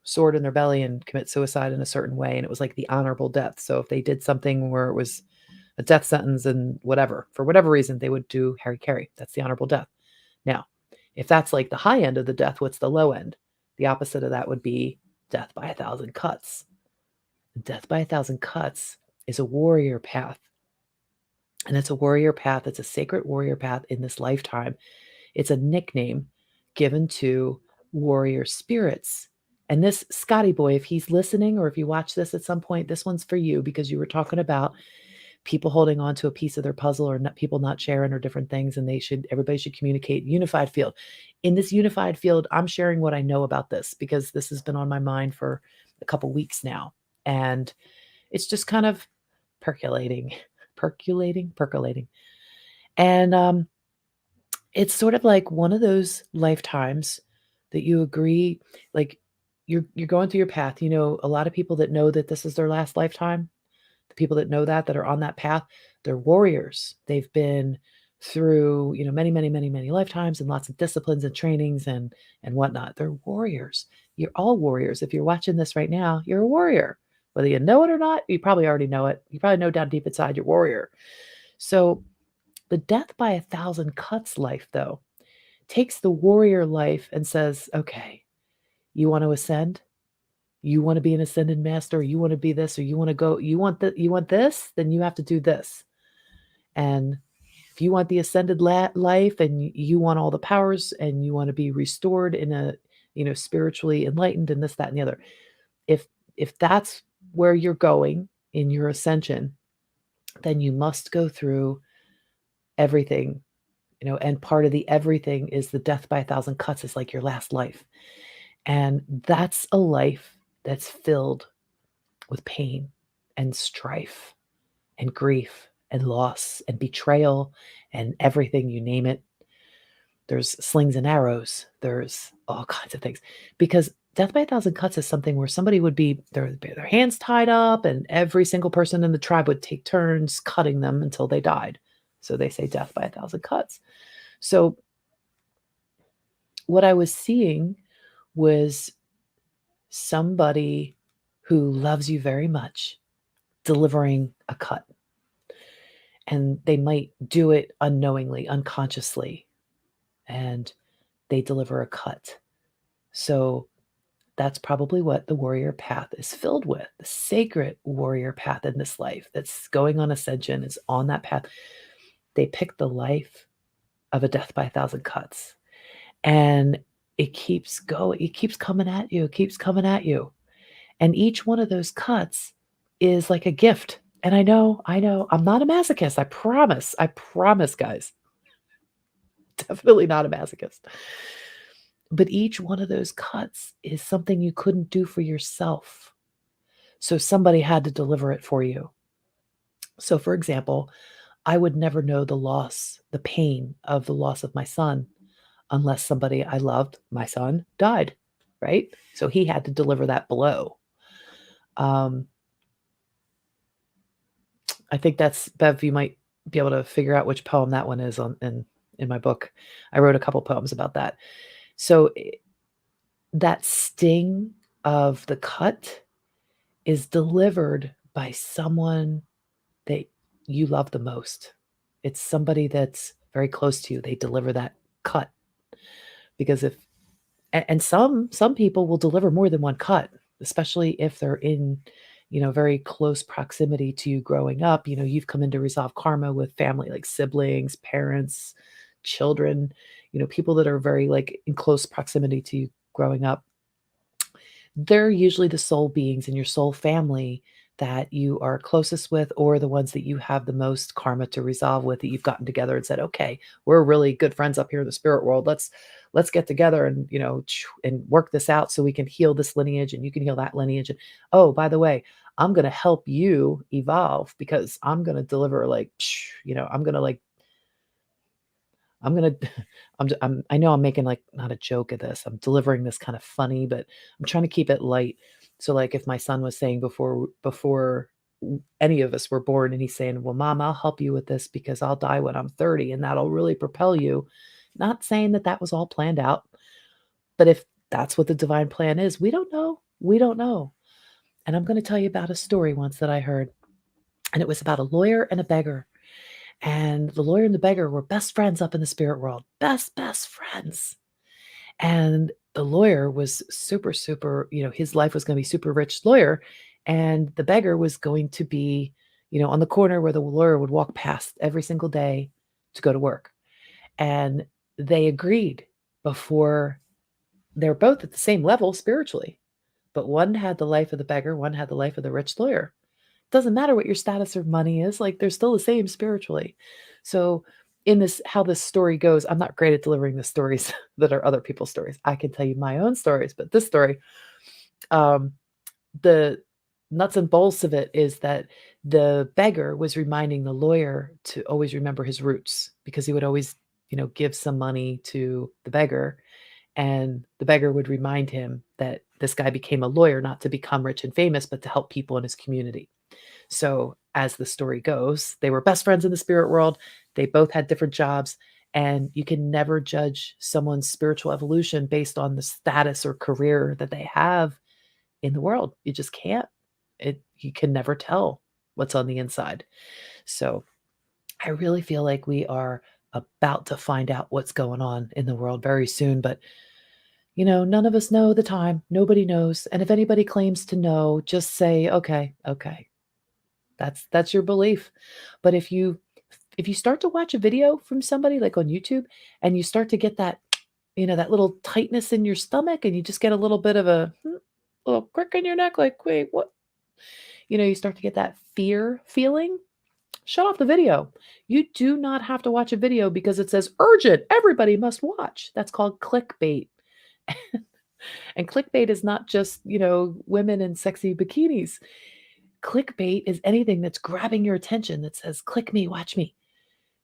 S1: sword in their belly and commit suicide in a certain way. And it was like the honorable death. So if they did something where it was a death sentence and whatever, for whatever reason, they would do Harry Carey. That's the honorable death. Now, if that's like the high end of the death, what's the low end? The opposite of that would be death by 1,000 cuts. Death by 1,000 cuts is a warrior path. And it's a warrior path. It's a sacred warrior path in this lifetime. It's a nickname given to warrior spirits. And this Scotty boy, if he's listening or if you watch this at some point, this one's for you because you were talking about people holding on to a piece of their puzzle or people not sharing or different things. And everybody should communicate unified field. In this unified field, I'm sharing what I know about this because this has been on my mind for a couple weeks now. And it's just kind of percolating. And it's sort of like one of those lifetimes that you agree, like you're going through your path. A lot of people that know that this is their last lifetime, the people that know that are on that path, they're warriors. They've been through, many, many, many, many lifetimes and lots of disciplines and trainings and whatnot. They're warriors. You're all warriors. If you're watching this right now, you're a warrior. Whether you know it or not, you probably already know it. You probably know down deep inside you're a warrior. So the death by 1,000 cuts life, though, takes the warrior life and says, okay, you want to ascend? You want to be an ascended master, or you want to be this, or you want to go, you want this, then you have to do this. And if you want the ascended life and you want all the powers and you want to be restored in a, spiritually enlightened and this, that, and the other. If that's where you're going in your ascension, then you must go through everything, and part of the everything is the death by 1,000 cuts is like your last life. And that's a life that's filled with pain and strife and grief and loss and betrayal and everything, you name it. There's slings and arrows. There's all kinds of things. Because death by 1,000 cuts is something where somebody would be their hands tied up and every single person in the tribe would take turns cutting them until they died. So they say death by 1,000 cuts. So what I was seeing was somebody who loves you very much delivering a cut. And they might do it unknowingly, unconsciously. and they deliver a cut. So that's probably what the warrior path is filled with. The sacred warrior path in this life that's going on ascension is on that path. They pick the life of a death by 1,000 cuts. And it keeps going. It keeps coming at you. It keeps coming at you. And each one of those cuts is like a gift. And I know, I'm not a masochist. I promise, guys. Definitely not a masochist. But each one of those cuts is something you couldn't do for yourself. So somebody had to deliver it for you. So, for example, I would never know the pain of the loss of my son unless somebody I loved, my son, died, right? So he had to deliver that blow. Um, I think that's Bev, you might be able to figure out which poem that one is in my book. I wrote a couple poems about that. So that sting of the cut is delivered by someone that you love the most. It's somebody that's very close to you. They deliver that cut because if and some people will deliver more than one cut, especially if they're in, very close proximity to you growing up. You've come in to resolve karma with family, like siblings, parents, children, people that are very like in close proximity to you growing up. They're usually the soul beings in your soul family that you are closest with, or the ones that you have the most karma to resolve with, that you've gotten together and said, okay, we're really good friends up here in the spirit world. Let's get together and and work this out so we can heal this lineage and you can heal that lineage. And oh, by the way, I'm going to help you evolve because I'm going to deliver I'm going to like I'm gonna I know I'm making, like, not a joke of this. I'm delivering this kind of funny, but I'm trying to keep it light. So, like, if my son was saying before any of us were born and he's saying, "Well, mom, I'll help you with this because I'll die when I'm 30 and that'll really propel you." Not saying that that was all planned out, but if that's what the divine plan is, we don't know. We don't know. And I'm gonna tell you about a story once that I heard, and it was about a lawyer and a beggar. And the lawyer and the beggar were best friends up in the spirit world. Best friends. And the lawyer was super, super, his life was going to be super rich lawyer. And the beggar was going to be, on the corner where the lawyer would walk past every single day to go to work. And they agreed before they're both at the same level spiritually. But one had the life of the beggar, one had the life of the rich lawyer. Doesn't matter what your status of money is, like, they're still the same spiritually. So, in this how this story goes, I'm not great at delivering the stories that are other people's stories. I can tell you my own stories, but this story, um, the nuts and bolts of it is that the beggar was reminding the lawyer to always remember his roots because he would always, give some money to the beggar, and the beggar would remind him that this guy became a lawyer not to become rich and famous, but to help people in his community. So, as the story goes, they were best friends in the spirit world. They both had different jobs, and you can never judge someone's spiritual evolution based on the status or career that they have in the world. You just can't. You can never tell what's on the inside. So, I really feel like we are about to find out what's going on in the world very soon, but none of us know the time. Nobody knows. And if anybody claims to know, just say, okay, okay. That's your belief. But if you start to watch a video from somebody like on YouTube and you start to get that, that little tightness in your stomach and you just get a little bit of a little crick in your neck, like, wait, what? You start to get that fear feeling, shut off the video. You do not have to watch a video because it says urgent, everybody must watch. That's called clickbait. And clickbait is not just, women in sexy bikinis. Clickbait is anything that's grabbing your attention that says, click me, watch me,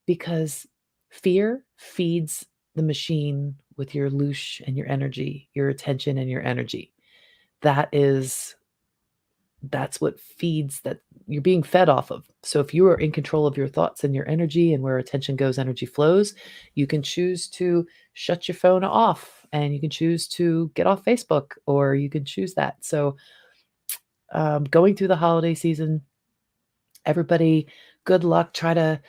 S1: because fear feeds the machine with your loosh and your energy, your attention and your energy. That's what feeds that you're being fed off of. So if you are in control of your thoughts and your energy and where attention goes, energy flows, you can choose to shut your phone off and you can choose to get off Facebook or you can choose that. So going through the holiday season, everybody, good luck. Try to,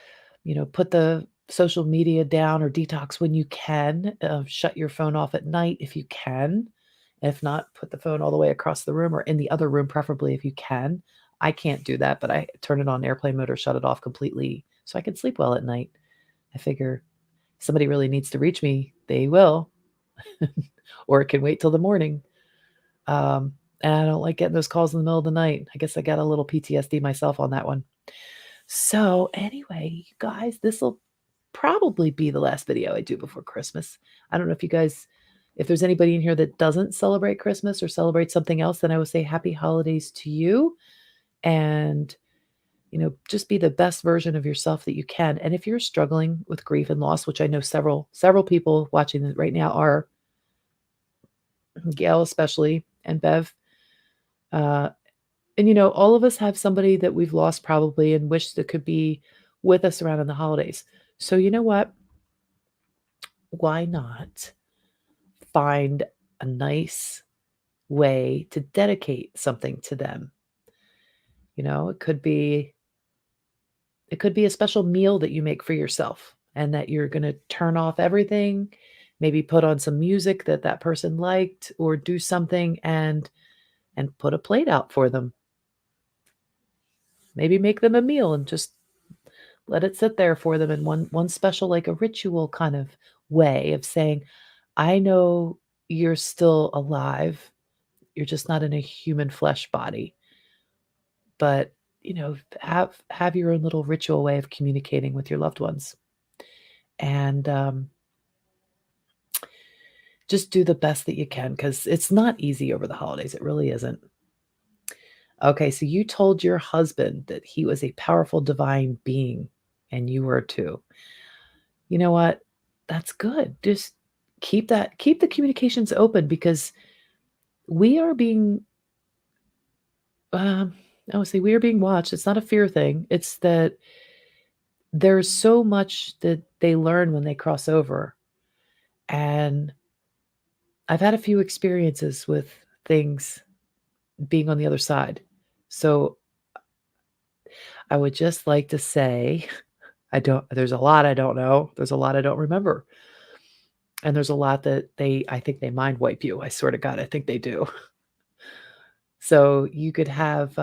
S1: put the social media down or detox when you can. Shut your phone off at night if you can. If not, put the phone all the way across the room or in the other room, preferably if you can. I can't do that, but I turn it on airplane mode or shut it off completely so I can sleep well at night. I figure if somebody really needs to reach me, they will, or it can wait till the morning. And I don't like getting those calls in the middle of the night. I guess I got a little PTSD myself on that one. So anyway, you guys, this will probably be the last video I do before Christmas. I don't know if there's anybody in here that doesn't celebrate Christmas or celebrate something else, then I would say happy holidays to you. And, just be the best version of yourself that you can. And if you're struggling with grief and loss, which I know several people watching this right now are, Gail especially, and Bev, uh, and all of us have somebody that we've lost probably and wish that could be with us around in the holidays. So you know what? Why not find a nice way to dedicate something to them? It could be a special meal that you make for yourself and that you're going to turn off everything, maybe put on some music that that person liked or do something and put a plate out for them. Maybe make them a meal and just let it sit there for them in one special, like a ritual kind of way of saying, I know you're still alive. You're just not in a human flesh body. But, have your own little ritual way of communicating with your loved ones. And just do the best that you can because it's not easy over the holidays. It really isn't. Okay, so you told your husband that he was a powerful divine being, and you were too. You know what? That's good. Just keep the communications open because we are being, I would say we are being watched. It's not a fear thing. It's that there's so much that they learn when they cross over. And I've had a few experiences with things being on the other side. So I would just like to say, there's a lot I don't know. There's a lot I don't remember. And there's a lot that I think they mind wipe you. I swear to God, I think they do. So you could have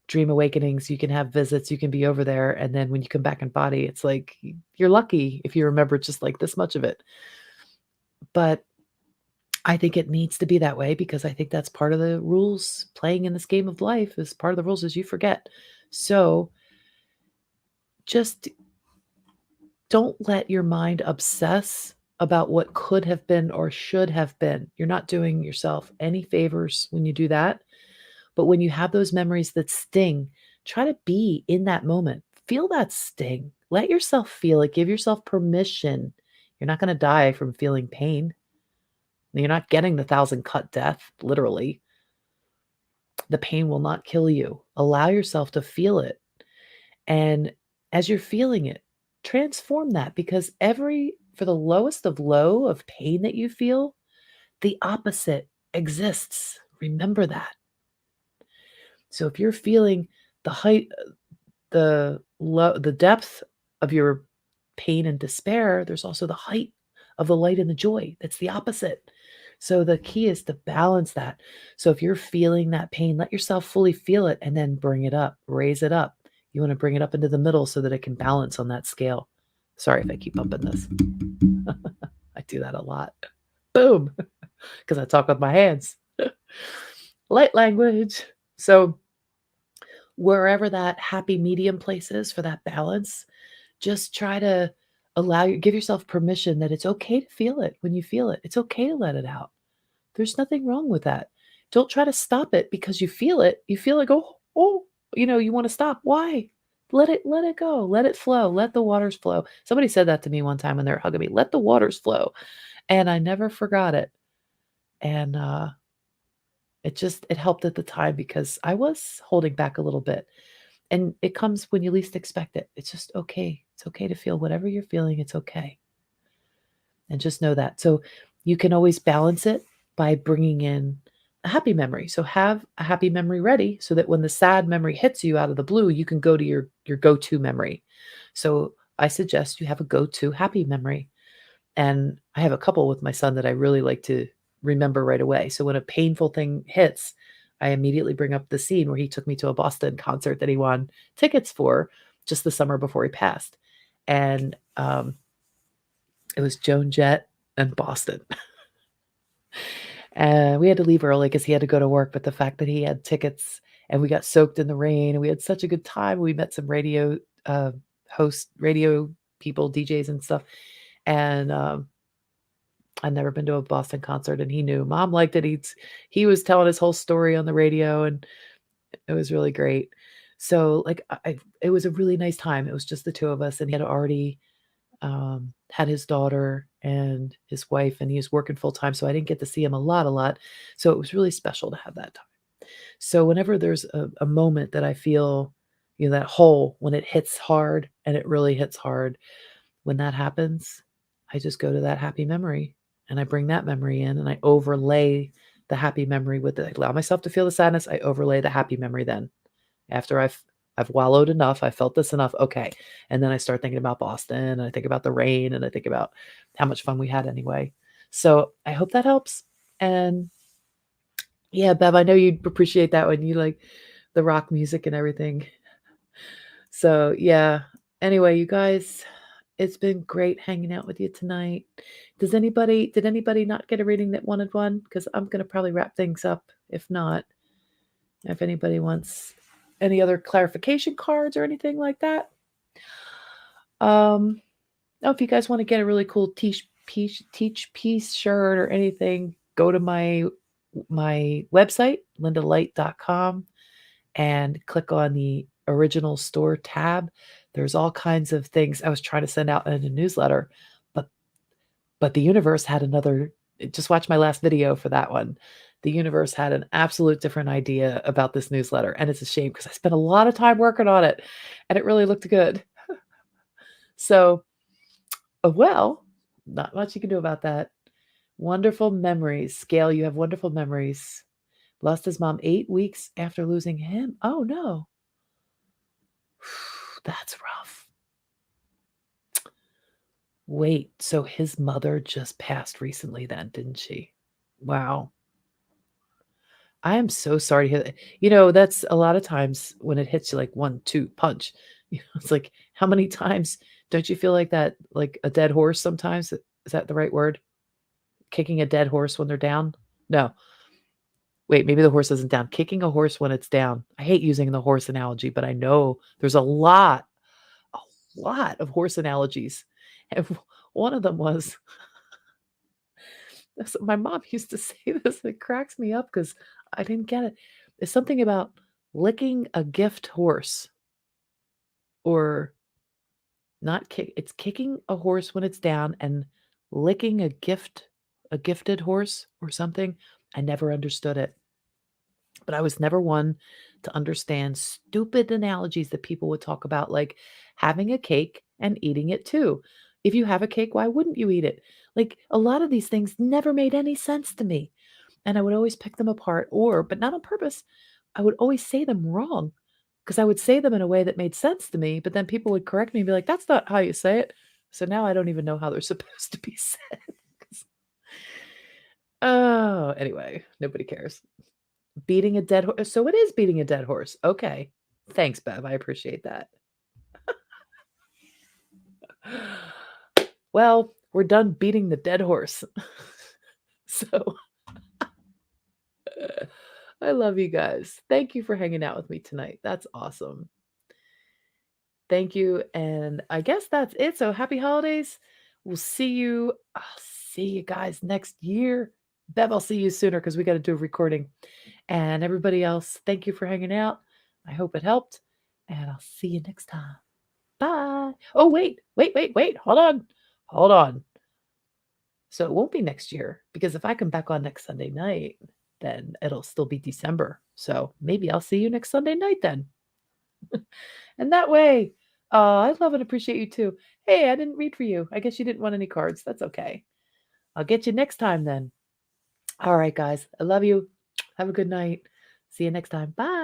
S1: dream awakenings, you can have visits, you can be over there. And then when you come back in body, it's like you're lucky if you remember just like this much of it. But I think it needs to be that way because I think that's part of the rules playing in this game of life is part of the rules is you forget. So just don't let your mind obsess about what could have been or should have been. You're not doing yourself any favors when you do that. But when you have those memories that sting, try to be in that moment. Feel that sting. Let yourself feel it. Give yourself permission. You're not going to die from feeling pain. You're not getting the 1,000 cut death, literally. The pain will not kill you. Allow yourself to feel it. And as you're feeling it, transform that because for the lowest of low of pain that you feel, the opposite exists. Remember that. So if you're feeling the height, the depth of your pain and despair, there's also the height of the light and the joy. That's the opposite. So the key is to balance that. So if you're feeling that pain, let yourself fully feel it and then bring it up, raise it up. You want to bring it up into the middle so that it can balance on that scale. Sorry if I keep bumping this. I do that a lot. Boom, because I talk with my hands. Light language. So wherever that happy medium place is for that balance, just try to give yourself permission that it's okay to feel it when you feel it. It's okay to let it out. There's nothing wrong with that. Don't try to stop it because you feel it. You feel like, oh, you want to stop. Why? Let it go. Let it flow. Let the waters flow. Somebody said that to me one time when they were hugging me. Let the waters flow. And I never forgot it. And it helped at the time because I was holding back a little bit. And it comes when you least expect it. It's just okay. It's okay to feel whatever you're feeling. It's okay. And just know that. So you can always balance it by bringing in a happy memory. So have a happy memory ready so that when the sad memory hits you out of the blue, you can go to your go-to memory. So I suggest you have a go-to happy memory. And I have a couple with my son that I really like to remember right away. So when a painful thing hits, I immediately bring up the scene where he took me to a Boston concert that he won tickets for just the summer before he passed. And it was Joan Jett and Boston. And we had to leave early because he had to go to work. But the fact that he had tickets and we got soaked in the rain and we had such a good time. We met some radio radio people, DJs and stuff. And I'd never been to a Boston concert, and he knew. Mom liked it. He was telling his whole story on the radio, and it was really great. So, like, it was a really nice time. It was just the 2 of us, and he had already, had his daughter and his wife, and he was working full time, so I didn't get to see him a lot. So it was really special to have that time. So whenever there's a moment that I feel, that hole when it hits hard, and it really hits hard, when that happens, I just go to that happy memory and I bring that memory in and I overlay the happy memory with it. I allow myself to feel the sadness. I overlay the happy memory then. After I've wallowed enough, I felt this enough. Okay. And then I start thinking about Boston and I think about the rain and I think about how much fun we had anyway. So I hope that helps. And yeah, Bev, I know you'd appreciate that when you like the rock music and everything. So yeah. Anyway, you guys, it's been great hanging out with you tonight. Did anybody not get a reading that wanted one? Because I'm gonna probably wrap things up. If not, if anybody wants any other clarification cards or anything like that. Oh, if you guys want to get a really cool teach piece shirt or anything, go to my website, lindalight.com, and click on the original store tab. There's all kinds of things I was trying to send out in a newsletter, but the universe had another. Just watch my last video for that one. The universe had an absolute different idea about this newsletter, and it's a shame because I spent a lot of time working on it, and it really looked good. So, well, not much you can do about that. Wonderful memories. Scale, you have wonderful memories. Lost his mom 8 weeks after losing him. Oh, no. That's rough. Wait, so his mother just passed recently then, didn't she? Wow. I am so sorry to hear that. That's a lot of times when it hits you like 1, 2 punch. It's like, how many times don't you feel like that, like a dead horse sometimes? Is that the right word? Kicking a dead horse when they're down? No. Wait, maybe the horse isn't down. Kicking a horse when it's down. I hate using the horse analogy, but I know there's a lot of horse analogies. And one of them was my mom used to say this. It cracks me up because I didn't get it. It's something about licking a gift horse or not kick. It's kicking a horse when it's down and licking a gifted horse or something. I never understood it. But I was never one to understand stupid analogies that people would talk about, like having a cake and eating it too. If you have a cake, why wouldn't you eat it? Like a lot of these things never made any sense to me. And I would always pick them apart, but not on purpose. I would always say them wrong because I would say them in a way that made sense to me. But then people would correct me and be like, that's not how you say it. So now I don't even know how they're supposed to be said. Oh, anyway, nobody cares. Beating a dead horse. So it is beating a dead horse. Okay. Thanks, Bev. I appreciate that. Well, we're done beating the dead horse. So I love you guys. Thank you for hanging out with me tonight. That's awesome. Thank you. And I guess that's it. So happy holidays. I'll see you guys next year. Bev, I'll see you sooner because we got to do a recording. And everybody else, thank you for hanging out. I hope it helped. And I'll see you next time. Bye. Oh, wait. Hold on. Hold on. So it won't be next year because if I come back on next Sunday night, then it'll still be December. So maybe I'll see you next Sunday night then. And that way, I love and appreciate you too. Hey, I didn't read for you. I guess you didn't want any cards. That's okay. I'll get you next time then. All right, guys. I love you. Have a good night. See you next time. Bye.